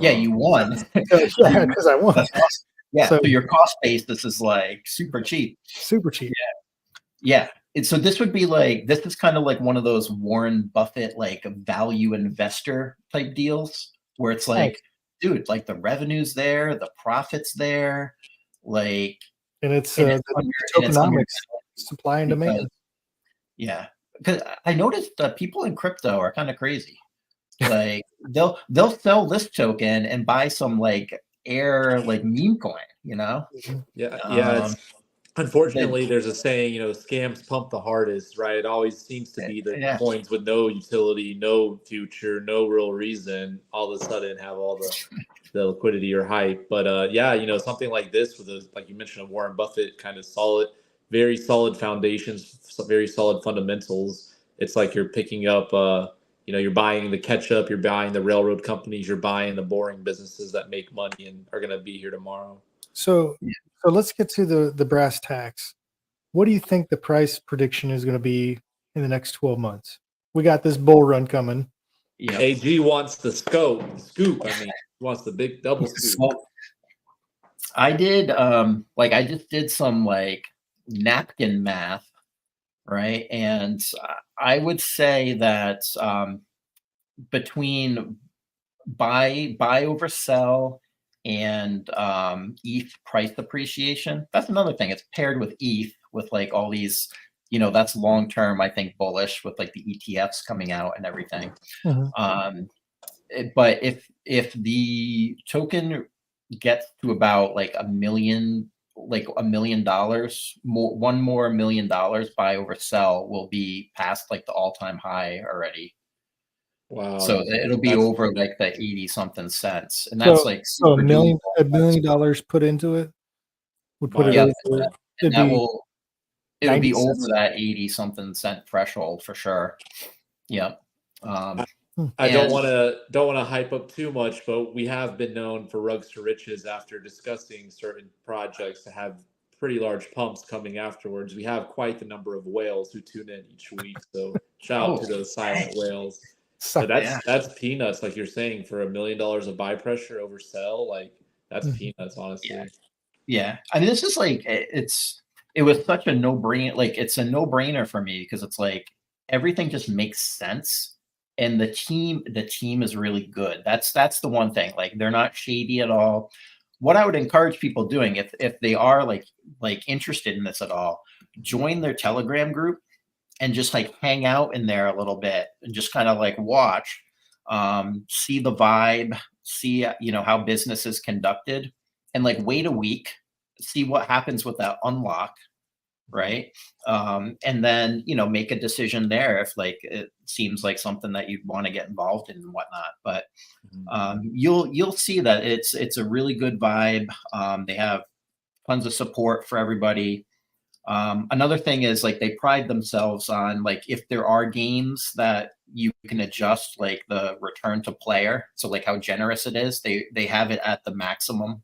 Yeah, you won. Yeah, because I won. That's awesome. Yeah, So so your cost basis is like super cheap. super cheap. Yeah. And so this would be like, this is kind of like one of those Warren Buffett, like value investor type deals where it's like, Nice. dude, like the revenue's there, the profit's there, like, And it's and it's under, and it's under, tokenomics, supply and demand. because, yeah, because I noticed that people in crypto are kind of crazy. Like they'll sell this token and buy some like air like meme coin, you know? Yeah, Um, it's unfortunately there's a saying, you know, scams pump the hardest, right? It always seems to be the yeah. coins with no utility, no future, no real reason, all of a sudden have all the liquidity or hype. But yeah, you know, something like this with a, like you mentioned, a Warren Buffett kind of solid, very solid foundations, very solid fundamentals. It's like you're picking up you know, you're buying the ketchup, you're buying the railroad companies, you're buying the boring businesses that make money and are going to be here tomorrow. So let's get to the brass tacks. What do you think the price prediction is going to be in the next 12 months? We got this bull run coming. Yeah. AG wants the scoop. I mean, he wants the big double scoop. Well, I did like I just did some like napkin math, right? And I would say that between buy over sell and ETH price appreciation, that's another thing. It's paired with ETH with like all these, you know, that's long term, I think bullish with like the ETFs coming out and everything. But if the token gets to about like $1 million, like $1 million, one more $1 million buy over sell will be past like the all-time high already. Wow. So it'll be over like the 80 something cents. And So, that's like so super $1 million put into it would put it yeah, over. and that will, it'll 90 be over cents? that 80 something cent threshold for sure. Yep. I don't want to hype up too much, but we have been known for Rugs2Riches after discussing certain projects to have pretty large pumps coming afterwards. We have quite the number of whales who tune in each week, so shout out to those silent whales. So that's peanuts, like you're saying, for $1 million of buy pressure over sell, like that's peanuts, honestly. Yeah. I mean, this is like it was such a no-brainer. Like it's a no-brainer for me because it's like everything just makes sense. And the team is really good. That's the one thing. Like they're not shady at all. What I would encourage people doing if they are like interested in this at all, join their Telegram group and just like hang out in there a little bit and just kind of like watch, see the vibe, see you know how business is conducted, and like wait a week, see what happens with that unlock, right? And then you know make a decision there if like it seems like something that you'd want to get involved in and whatnot. But you'll see that it's a really good vibe. They have tons of support for everybody. Another thing is like they pride themselves on like if there are games that you can adjust like the return to player, so like how generous it is, they have it at the maximum.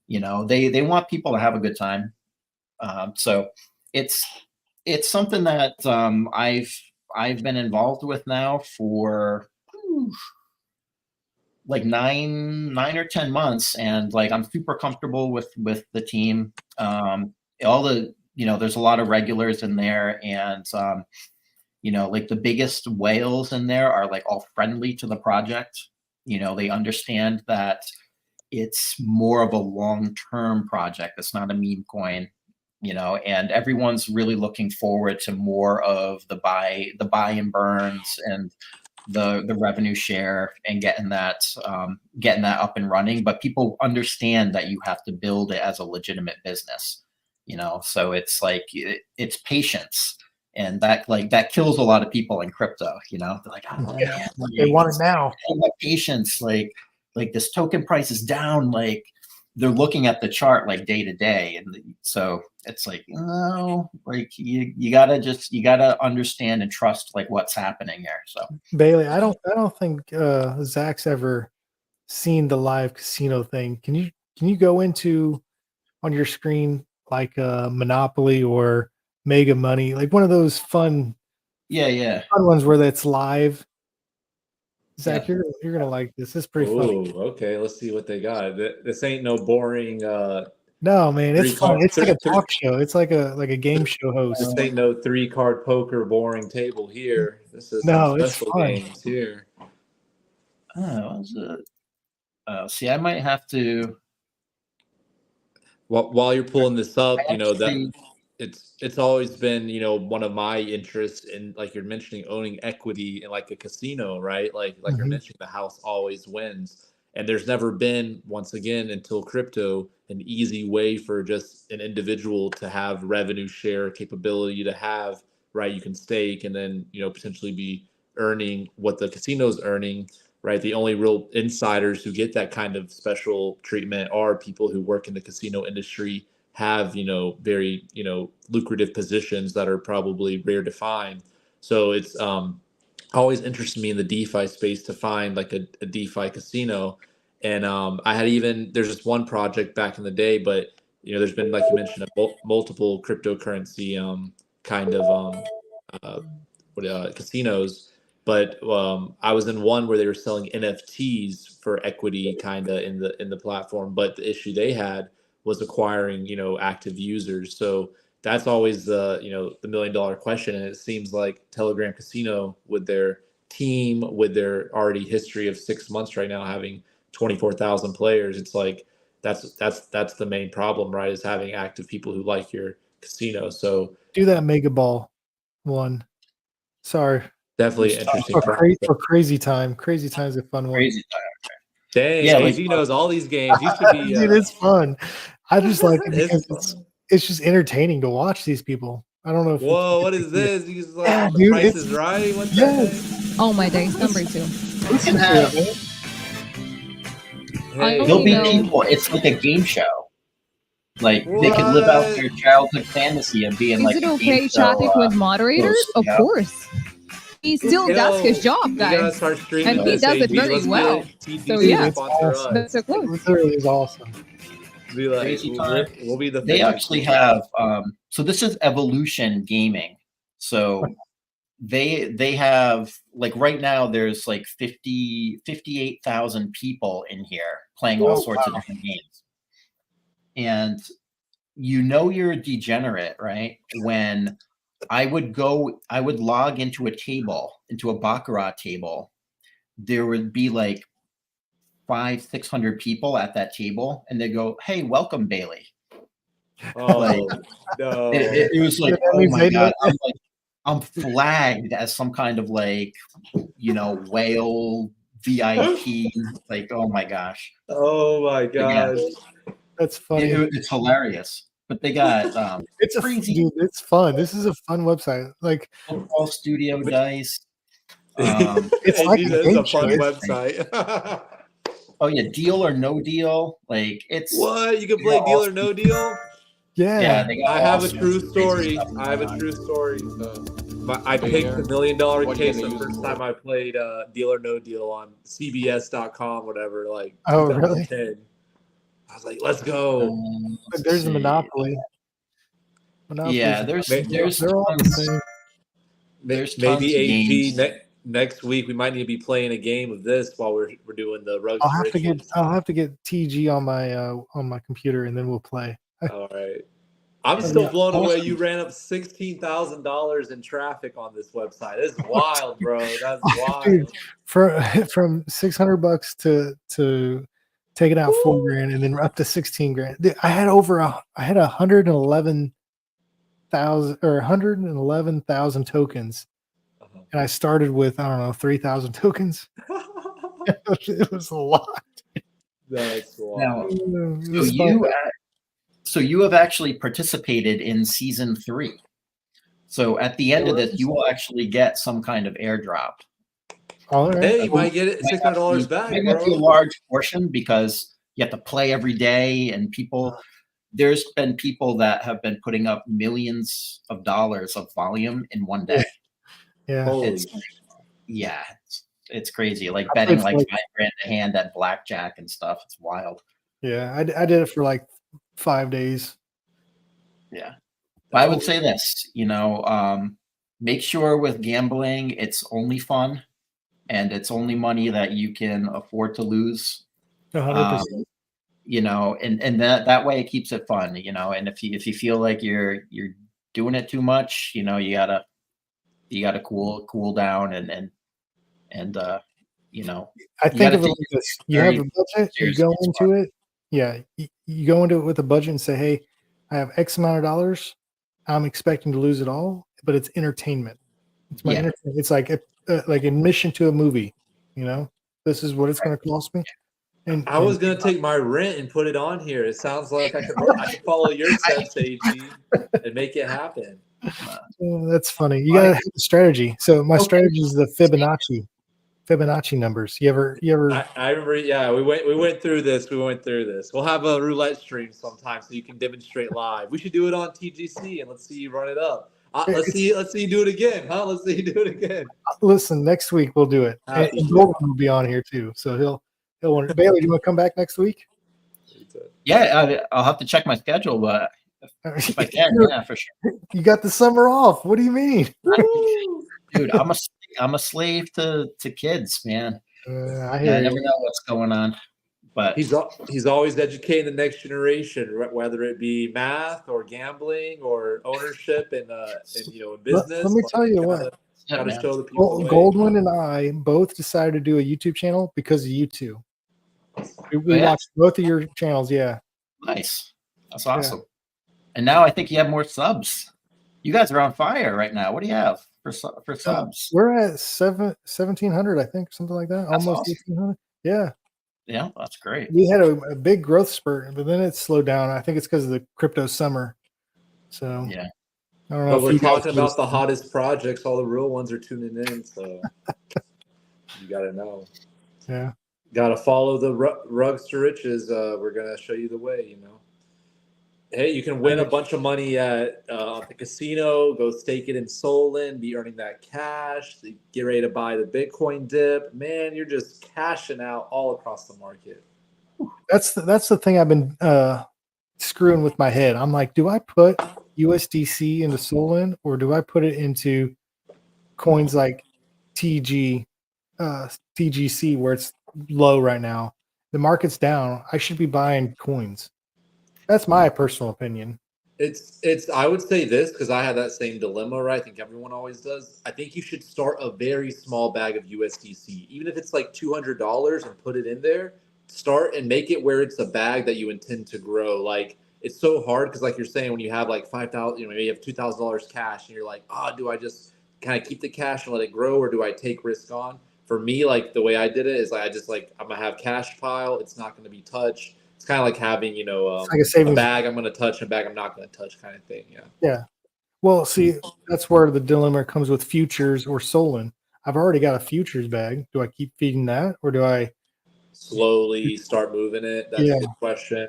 You know, they want people to have a good time. So it's something that I've been involved with now for like 9 or 10 months, and like I'm super comfortable with the team. All the there's a lot of regulars in there, and like the biggest whales in there are like all friendly to the project. They understand that it's more of a long-term project. It's not a meme coin, and everyone's really looking forward to more of the buy and burns and the revenue share and getting that up and running. But people understand that you have to build it as a legitimate business, so it's like it's patience. And that kills a lot of people in crypto, they're like, oh, man, they want it now. Patience, like this token price is down, like they're looking at the chart like day to day, and so it's like, like you gotta understand and trust like what's happening there. So Bailey, I don't think Zach's ever seen the live casino thing. Can you go into on your screen like Monopoly or Mega Money, like one of those fun ones where that's live? Zach, you're gonna like this. This is pretty funny. Okay, let's see what they got. This ain't no boring. No, man, it's fun. It's like a talk show. It's like a game show host. This ain't no 3-card poker boring table here. This is some special games here. See, I might have to. While you're pulling this up, that it's always been one of my interests in, like you're mentioning, owning equity in like a casino, right? Like you're mentioning, the house always wins. And there's never been, once again, until crypto, an easy way for just an individual to have revenue share capability, to have, right, you can stake and then, potentially be earning what the casino's earning, right? The only real insiders who get that kind of special treatment are people who work in the casino industry, have, very, lucrative positions that are probably rare to find. So it's always interested me in the DeFi space to find like a DeFi casino. And I had there's just one project back in the day, but there's been, like you mentioned, multiple cryptocurrency kind of casinos. But I was in one where they were selling NFTs for equity, kind of in the platform. But the issue they had was acquiring active users. So that's always the $1 million question. And it seems like Telegram Casino, with their team, with their already history of 6 months right now, having 24,000 players, it's like that's the main problem, right? Is having active people who like your casino. So do that Mega Ball one. Sorry. Definitely interesting. For Crazy Time. Crazy Time's a fun one. Crazy Time. Dang, yeah, AG knows all these games. You should be. Dude, it's fun. I just like it because it's just entertaining to watch these people. I don't know if. Whoa, what is this? He's like, the Price is Right. What's that? Oh my days, number 2. You can have. There'll be people. It's like a game show. Like they could live out their childhood fantasy of being like. Is it okay chatting with moderators? Of course. He still does his job, guys, and he does it very well. So yeah, that's so close. It really is awesome. We'll be the. They actually have. So this is Evolution Gaming. So they have, like, right now there's like 58,000 people in here playing all sorts of different games. And you're a degenerate, right? When I would log into a Baccarat table, there would be like 500-600 people at that table, and they go, "Hey, welcome, Bailey." Oh, like, no. It was like, oh my God. I'm flagged as some kind of like, whale VIP. Like, oh my gosh. Oh my gosh. That's funny. It's hilarious. But they got it's crazy. Dude, it's fun. This is a fun website. Like Football Studio Dice. It's like a fun website. Oh yeah, Deal or No Deal. Like, it's what, you can play Deal or No Deal. Yeah, I have a true story. So I picked the $1 million case the first time I played Deal or No Deal on CBS.com, whatever. Like, oh really? I was like, let's go. There's a Monopoly. Yeah, there's maybe AG next week we might need to be playing a game of this while we're doing the Rugs. I'll have to get TG on my computer, and then we'll play. All right. I'm still blown away. You ran up $16,000 in traffic on this website. It's wild, bro. That's wild. Dude, from $600 to taking out $4,000 and then up to $16,000. Dude, I had 111,000 tokens, and I started with, I don't know, 3,000 tokens. It was a lot. That's wild. So you have actually participated in season 3. So at the end of this, you will actually get some kind of airdrop. All right. Hey, you might get it $600 back. Maybe a large portion because you have to play every day, and there's been people that have been putting up millions of dollars of volume in one day. Yeah. It's crazy. Like betting like $5,000 a hand at blackjack and stuff. It's wild. Yeah, I did it for like 5 days. Yeah. But I would say this, make sure with gambling, it's only fun and it's only money that you can afford to lose. 100%. And that way it keeps it fun, and if you feel like you're doing it too much, you gotta cool down and I think of it like this. You have a budget, you go into it. Yeah, you go into it with a budget and say, hey, I have X amount of dollars. I'm expecting to lose it all, but it's entertainment. It's my entertainment. It's like admission to a movie. This is what it's going to cost me. And I was going to take my rent and put it on here. It sounds like I could follow your steps, AG, and make it happen. That's funny. You got to have a strategy. So my strategy is the Fibonacci numbers. You ever? I remember. Yeah, we went through this. We'll have a roulette stream sometime so you can demonstrate live. We should do it on TGC and let's see you run it up. Let's see you do it again, huh? Let's see you do it again. Listen, next week we'll do it. And Golden will be on here too, so he'll want. Bailey, do you want to come back next week? Yeah, I'll have to check my schedule, but if I can, yeah, for sure. You got the summer off. What do you mean? Dude, I'm a slave to kids, man. I never know what's going on. But he's always educating the next generation, whether it be math or gambling or ownership in business. Let me tell you what. Gotta show the people. Goldwyn and I both decided to do a YouTube channel because of you two. We watched both of your channels. Yeah. Nice. That's awesome. Yeah. And now I think you have more subs. You guys are on fire right now. What do you have for subs? We're at 1,700, I think, something like that. That's almost awesome. 1,800. Yeah. Yeah, that's great. We had a big growth spurt, but then it slowed down. I think it's because of the crypto summer. So yeah. I don't know. But we're talking about the hottest projects. All the real ones are tuning in, so you got to know. Yeah. Got to follow the Rugs2Riches. We're gonna show you the way. Hey, you can win a bunch of money at the casino. Go stake it in Solon. Be earning that cash. Get ready to buy the Bitcoin dip. Man, you're just cashing out all across the market. That's the thing I've been screwing with my head. I'm like, do I put USDC into Solon or do I put it into coins like TGC where it's low right now? The market's down. I should be buying coins. That's my personal opinion. I would say this because I had that same dilemma, right? I think everyone always does. I think you should start a very small bag of USDC, even if it's like $200 and put it in there. Start and make it where it's a bag that you intend to grow. Like it's so hard because, like you're saying, when you have like $5,000, maybe you have $2,000 cash, and you're like, do I just kind of keep the cash and let it grow, or do I take risk on? For me, like the way I did it is I'm gonna have cash pile. It's not gonna be touched. It's kind of like having, like a bag I'm going to touch and a bag I'm not going to touch kind of thing. Yeah. Yeah. Well, see, that's where the dilemma comes with futures or Solon. I've already got a futures bag. Do I keep feeding that or do I slowly start moving it? That's a good question.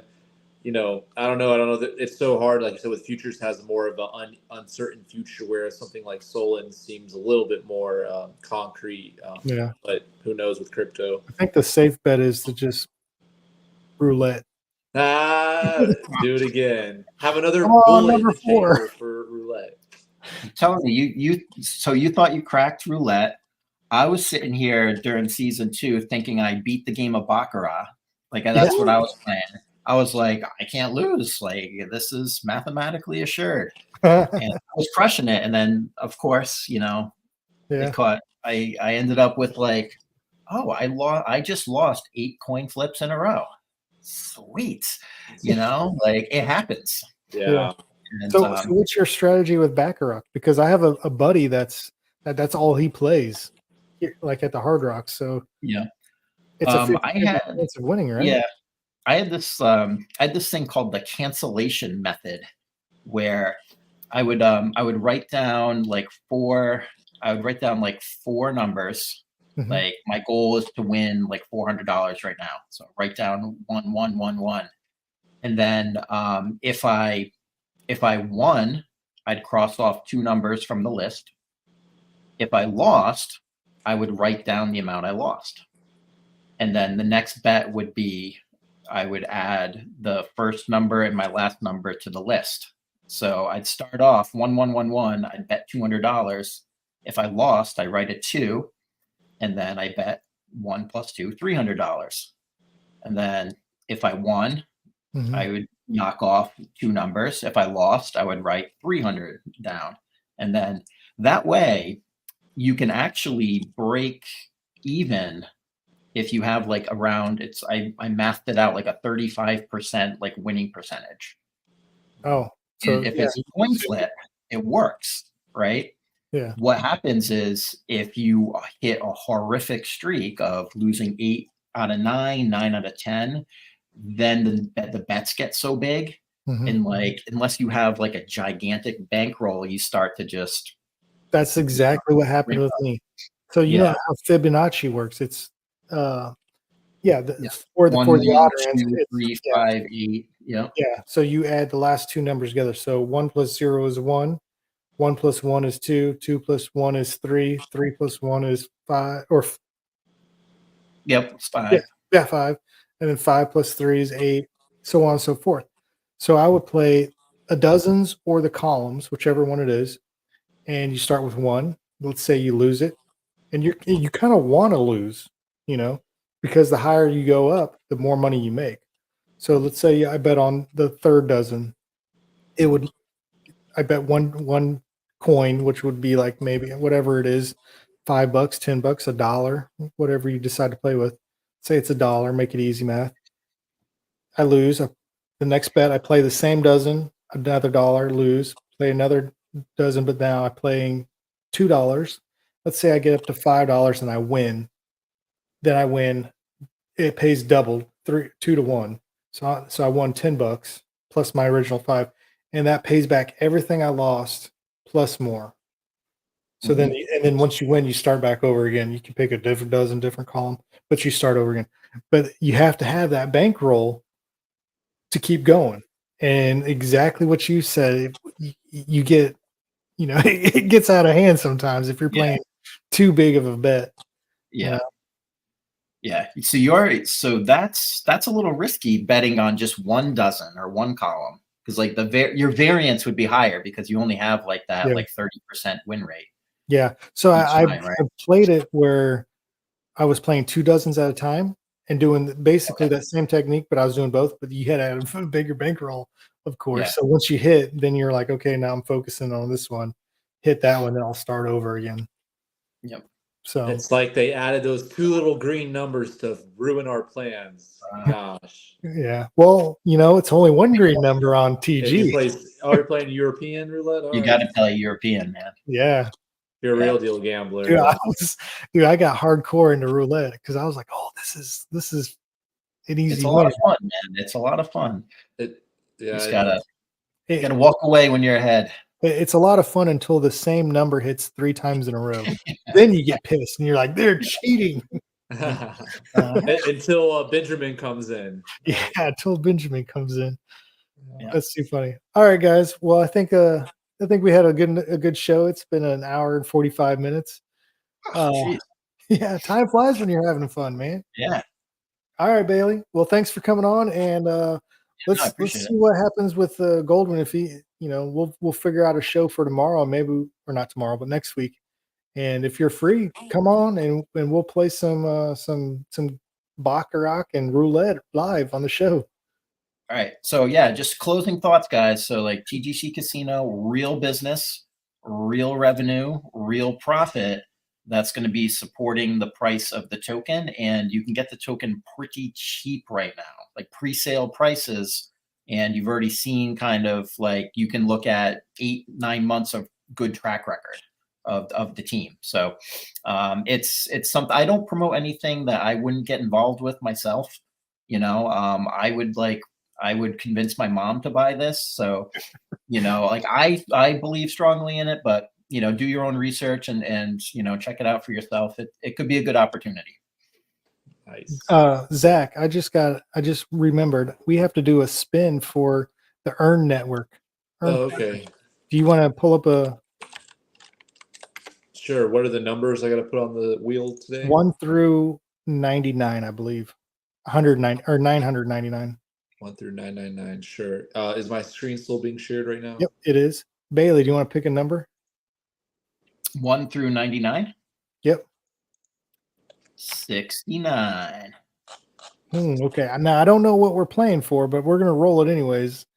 I don't know. It's so hard. Like you said, with futures has more of an uncertain future, whereas something like Solon seems a little bit more concrete. But who knows with crypto? I think the safe bet is to just roulette. Do it again. Have another bullet in the chamber for roulette. I'm telling you, so you thought you cracked roulette, I was sitting here during season 2 thinking I beat the game of Baccarat. Like that's what I was playing. I was like, I can't lose. Like this is mathematically assured. And I was crushing it. And then of course, it caught. I ended up with like, oh, I just lost 8 coin flips in a row. Sweet. Like it happens. Yeah. And, so what's your strategy with Baccarat? Because I have a buddy that's all he plays, like at the Hard Rock. So yeah, it's a 50 chance of winning, right? Yeah, I had this thing called the cancellation method, where I would write down like 4 numbers. Mm-hmm. Like my goal is to win like $400 right now. So write down 1 and then if I won, I'd cross off 2 numbers from the list. If I lost, I would write down the amount I lost. And then the next bet would be I would add the first number and my last number to the list. So I'd start off 1111. I'd bet $200. If I lost, I write a 2, and then I bet 1 plus 2, $300. And then if I won, I would knock off 2 numbers. If I lost, I would write 300 down. And then that way you can actually break even if you have like around I mathed it out like a 35% like winning percentage. Oh, so if it's a coin flip, it works, right? Yeah. What happens is if you hit a horrific streak of losing 8 out of 9, 9 out of 10, then the bets get so big, and like unless you have like a gigantic bankroll, you start to just. That's exactly what happened with me. So you know how Fibonacci works. It's for the odd ends. 2, 3, 5, 8. Yeah. Yeah. So you add the last 2 numbers together. So 1 plus 0 is 1. 1 plus 1 is 2. 2 plus 1 is 3. 3 plus 1 is 5. Yep, it's 5. Yeah, 5. And then 5 plus 3 is 8. So on and so forth. So I would play a dozens or the columns, whichever one it is. And you start with 1. Let's say you lose it. And you kind of want to lose, because the higher you go up, the more money you make. So let's say I bet on the third dozen. I bet one coin, which would be like maybe whatever it is, $5, $10, $1, whatever you decide to play with. Say it's $1, make it easy math. I lose. The next bet, I play the same dozen, another $1, lose. Play another dozen, but now I'm playing $2. Let's say I get up to $5 and I win. Then I win. It pays double, 2 to 1. So I won $10 plus my original 5, and that pays back everything I lost plus more. So then once you win, you start back over again. You can pick a different column, but you start over again. But you have to have that bankroll to keep going. And exactly what you said, you get, it gets out of hand sometimes if you're playing too big of a bet. Yeah. Yeah. So that's a little risky betting on just 1 dozen or 1 column, because like your variance would be higher because you only have like that like 30% win rate. Yeah. So I played it where I was playing 2 dozens at a time and doing basically that same technique, but I was doing both, but you had to have a bigger bankroll, of course. Yeah. So once you hit, then you're like, okay, now I'm focusing on this one, hit that one, then I'll start over again. Yep. So it's like they added those 2 little green numbers to ruin our plans. Gosh. Yeah. Well, it's only 1 green number on TG. You're playing European roulette? You got to play European, man. Yeah. You're a real deal gambler. Dude, I got hardcore into roulette because I was like, oh, this is an easy. It's a lot of fun, man. It's a lot of fun. You just gotta walk away when you're ahead. It's a lot of fun until the same number hits 3 times in a row. Then you get pissed and you're like, they're cheating. Until Benjamin comes in. Yeah, until Benjamin comes in. Yeah. That's too funny. All right, guys. Well, I think we had a good show. It's been an hour and 45 minutes. Yeah, time flies when you're having fun, man. Yeah. All right, Bailey. Well, thanks for coming on, and let's see what happens with Goldwyn. If he, we'll figure out a show for tomorrow, maybe or not tomorrow, but next week, And if you're free, come on and we'll play some baccarat and roulette live on the show. All right. So yeah, just closing thoughts, guys. So like TGC Casino, real business, real revenue, real profit. That's going to be supporting the price of the token, and you can get the token pretty cheap right now, like pre-sale prices. And you've already seen kind of like you can look at 8-9 months of good track record of the team. So it's something. I don't promote anything that I wouldn't get involved with myself. I would convince my mom to buy this. So, like I believe strongly in it, but do your own research and check it out for yourself. It could be a good opportunity. Nice. Zach, I just remembered we have to do a spin for the Earn Network. Okay. Do you want to pull up a? Sure. What are the numbers I got to put on the wheel today? 1 through 99, I believe. 109 or 999. 1 through 999. Sure. Is my screen still being shared right now? Yep, it is. Bailey, do you want to pick a number? 1 through 99. Yep. 69. Okay. Now I don't know what we're playing for, but we're gonna roll it anyways.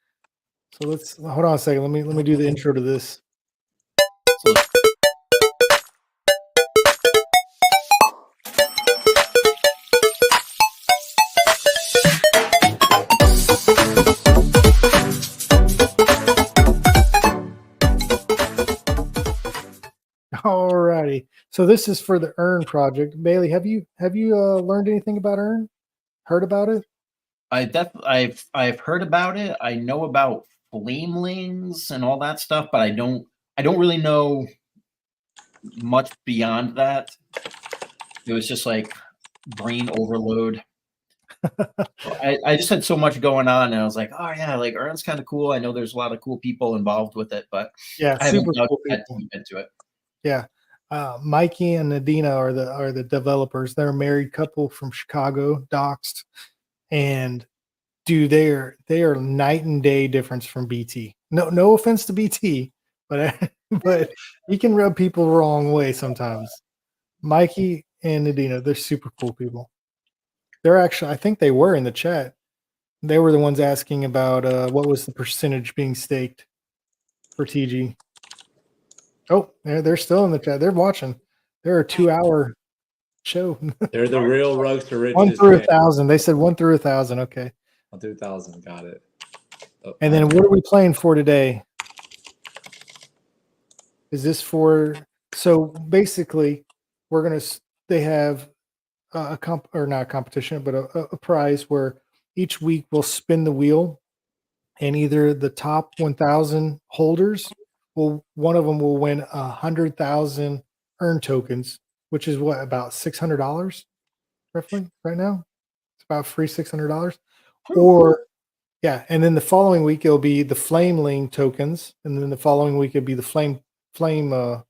So let's hold on a second. Let me do the intro to this. So, Alrighty. So this is for the Earn project. Bailey, have you learned anything about Earn? Heard about it? I've heard about it. I know about flamelings and all that stuff, but I don't really know much beyond that. It was just like brain overload. I just had so much going on, and I was like, oh yeah, like Earn's kind of cool. I know there's a lot of cool people involved with it, but Yeah, I haven't super cool got people. deep into it. Yeah. Mikey and Nadina are the developers. They're a married couple from Chicago, doxed. And dude, they are night and day difference from BT. No offense to BT, but he can rub people the wrong way sometimes. Mikey and Nadina, they're super cool people. They're actually, I think they were in the chat. They were the ones asking about what was the percentage being staked for TG. Oh, they're still in the chat. They're watching. They're a 2-hour show. They're the real Rugs2Riches. 1 through 1,000. They said 1 through 1,000. Okay. 1 through 1,000. Got it. Oh, And then what are we playing for today? Is this for? So basically, they have not a competition, but a prize where each week we'll spin the wheel, and either the top 1,000 holders one of them will win 100,000 Earn tokens, which is what, about $600 roughly right now. It's about free $600. Or yeah, and then the following week it'll be the Flameling tokens, and then the following week it'll be the Flame NFT.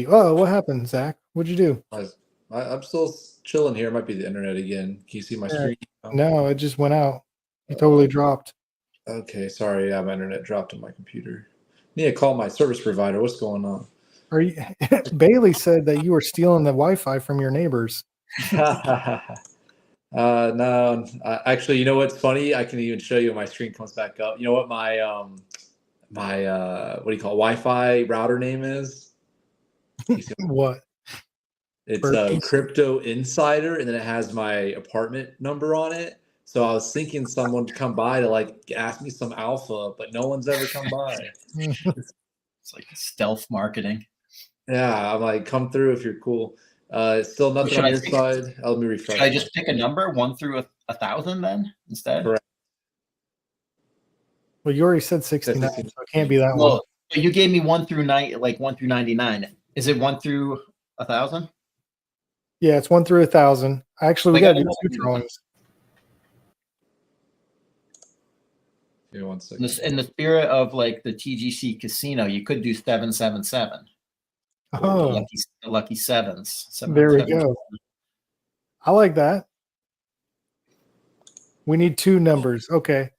Oh, what happened, Zach? What'd you do? I'm still chilling here. It might be the internet again. Can you see my screen? No, it just went out. It totally dropped. Okay, sorry. Yeah, my internet dropped on my computer. I need to call my service provider. What's going on? Are you? Bailey said that you were stealing the Wi-Fi from your neighbors. No, actually, you know what's funny? I can even show you when my screen comes back up. You know what my what do you call it? Wi-Fi router name is? What? It's Crypto Insider, and then it has my apartment number on it. So I was thinking someone would come by to like ask me some alpha, but no one's ever come by. It's like stealth marketing. Yeah, I'm like, come through if you're cool. Still nothing on your side. Let me refresh. Should I just pick a number 1 through 1,000 then instead? Correct. Well, you already said 69, so it can't be that one. You gave me 1 through 99. Is it 1 through 1,000? Yeah, it's 1 through 1,000. Actually, we got to do 2 drawings. Yeah, 1 second. In the spirit of like the TGC Casino, you could do 777. Oh, the lucky sevens. There we go. I like that. We need 2 numbers. Okay.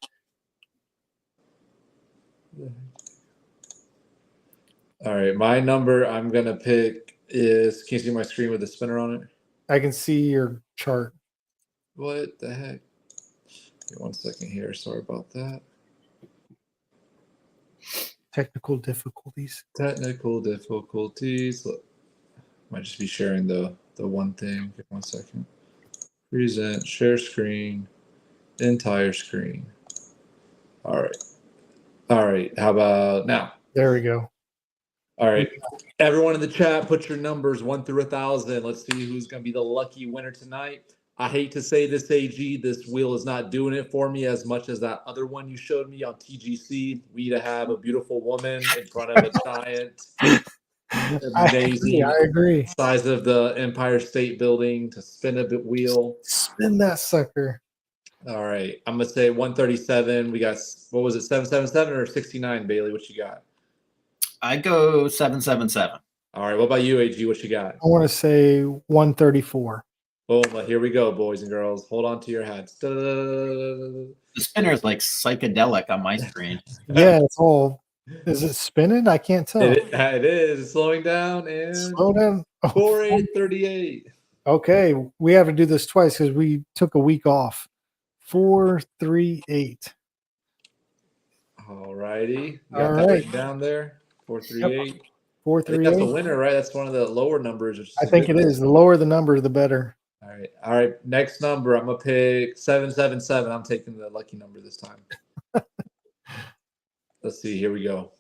All right, my number I'm gonna pick is. Can you see my screen with the spinner on it? I can see your chart. What the heck? Give 1 second here. Sorry about that. Technical difficulties. Technical difficulties. Look, might just be sharing the one thing. Give 1 second. Present, share screen, entire screen. All right. All right. How about now? There we go. All right. Everyone in the chat, put your numbers 1 through 1,000. Let's see who's going to be the lucky winner tonight. I hate to say this, AG. This wheel is not doing it for me as much as that other one you showed me on TGC. We to have a beautiful woman in front of a giant, amazing, I agree. Size of the Empire State Building to spin a bit wheel. Spin that sucker. All right. I'm going to say 137. We got, what was it, 777 or 69, Bailey? What you got? I go 777. All right. What about you, AG? What you got? I want to say 134. Boom. Here we go, boys and girls. Hold on to your hats. The spinner is like psychedelic on my screen. Yeah, it's all. Is it spinning? I can't tell. It is. Slowing down and slow down. 4838. Okay. We have to do this twice because we took a week off. 438. All righty. All right. Down there. 438. Yep. 438. That's the winner, right? That's one of the lower numbers. I think it is. The lower the number, the better. All right. All right. Next number, I'm going to pick 777. I'm taking the lucky number this time. Let's see. Here we go.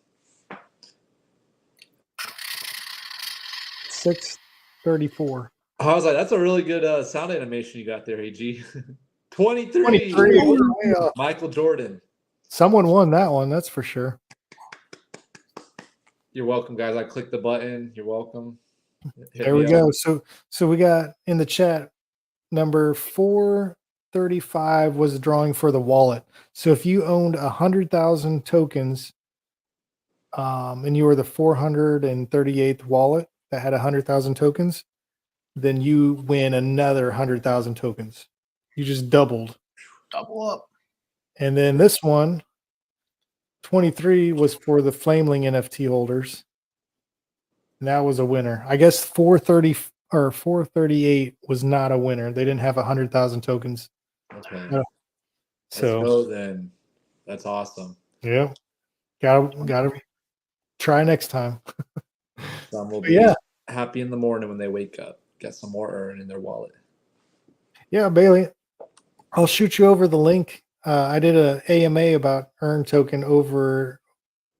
634. I was like, that's a really good sound animation you got there, AG. 23. 23. Michael Jordan. Someone won that one, that's for sure. You're welcome, guys. I clicked the button. You're welcome. There we go. So we got in the chat number 435 was the drawing for the wallet. So if you owned 100,000 tokens, and you were the 438th wallet that had 100,000 tokens, then you win another 100,000 tokens. You just doubled. Double up. And then this one, 23 was for the Flameling NFT holders. And that was a winner. I guess 430 or 438 was not a winner. They didn't have 100,000 tokens. Okay. So let's go then. That's awesome. Yeah. Gotta try next time. Some will be happy in the morning when they wake up. Get some more earn in their wallet. Yeah, Bailey. I'll shoot you over the link. I did a AMA about earn token over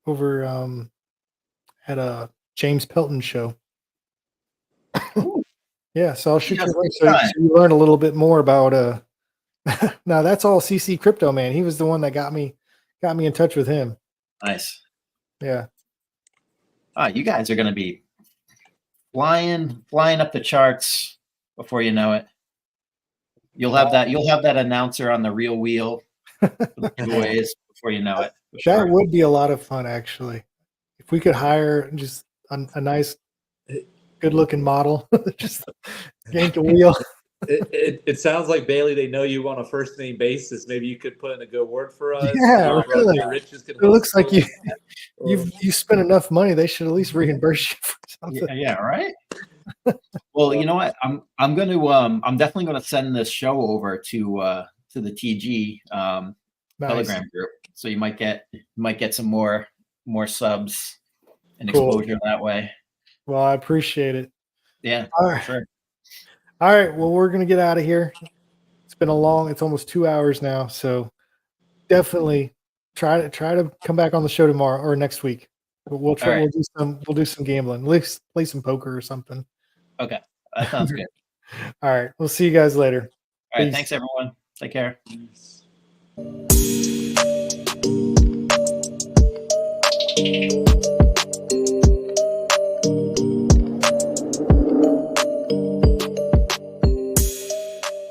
at a James Pelton show. Yeah, so I'll shoot you a link so you learn a little bit more about now that's all CC Crypto, man. He was the one that got me in touch with him. Nice. Yeah. You guys are gonna be flying up the charts before you know it. You'll have that announcer on the real wheel giveaways before you know it. That would be a lot of fun, actually. If we could hire just a nice, good-looking model, just yank a wheel. It sounds like, Bailey, they know you on a first-name basis. Maybe you could put in a good word for us. Yeah, really. It looks like you spent enough money. They should at least reimburse you for something. Yeah, right. Well, you know what? I'm definitely gonna send this show over to the TG Telegram group. So you might get some more subs and exposure that way. Well, I appreciate it. Yeah. All right. Sure. All right. Well, we're gonna get out of here. It's been it's almost 2 hours now. So definitely try to come back on the show tomorrow or next week. We'll try. Right. We'll do some gambling. Let's play some poker or something. Okay, that sounds good. All right. We'll see you guys later. All right. Thanks, everyone. Take care. Peace.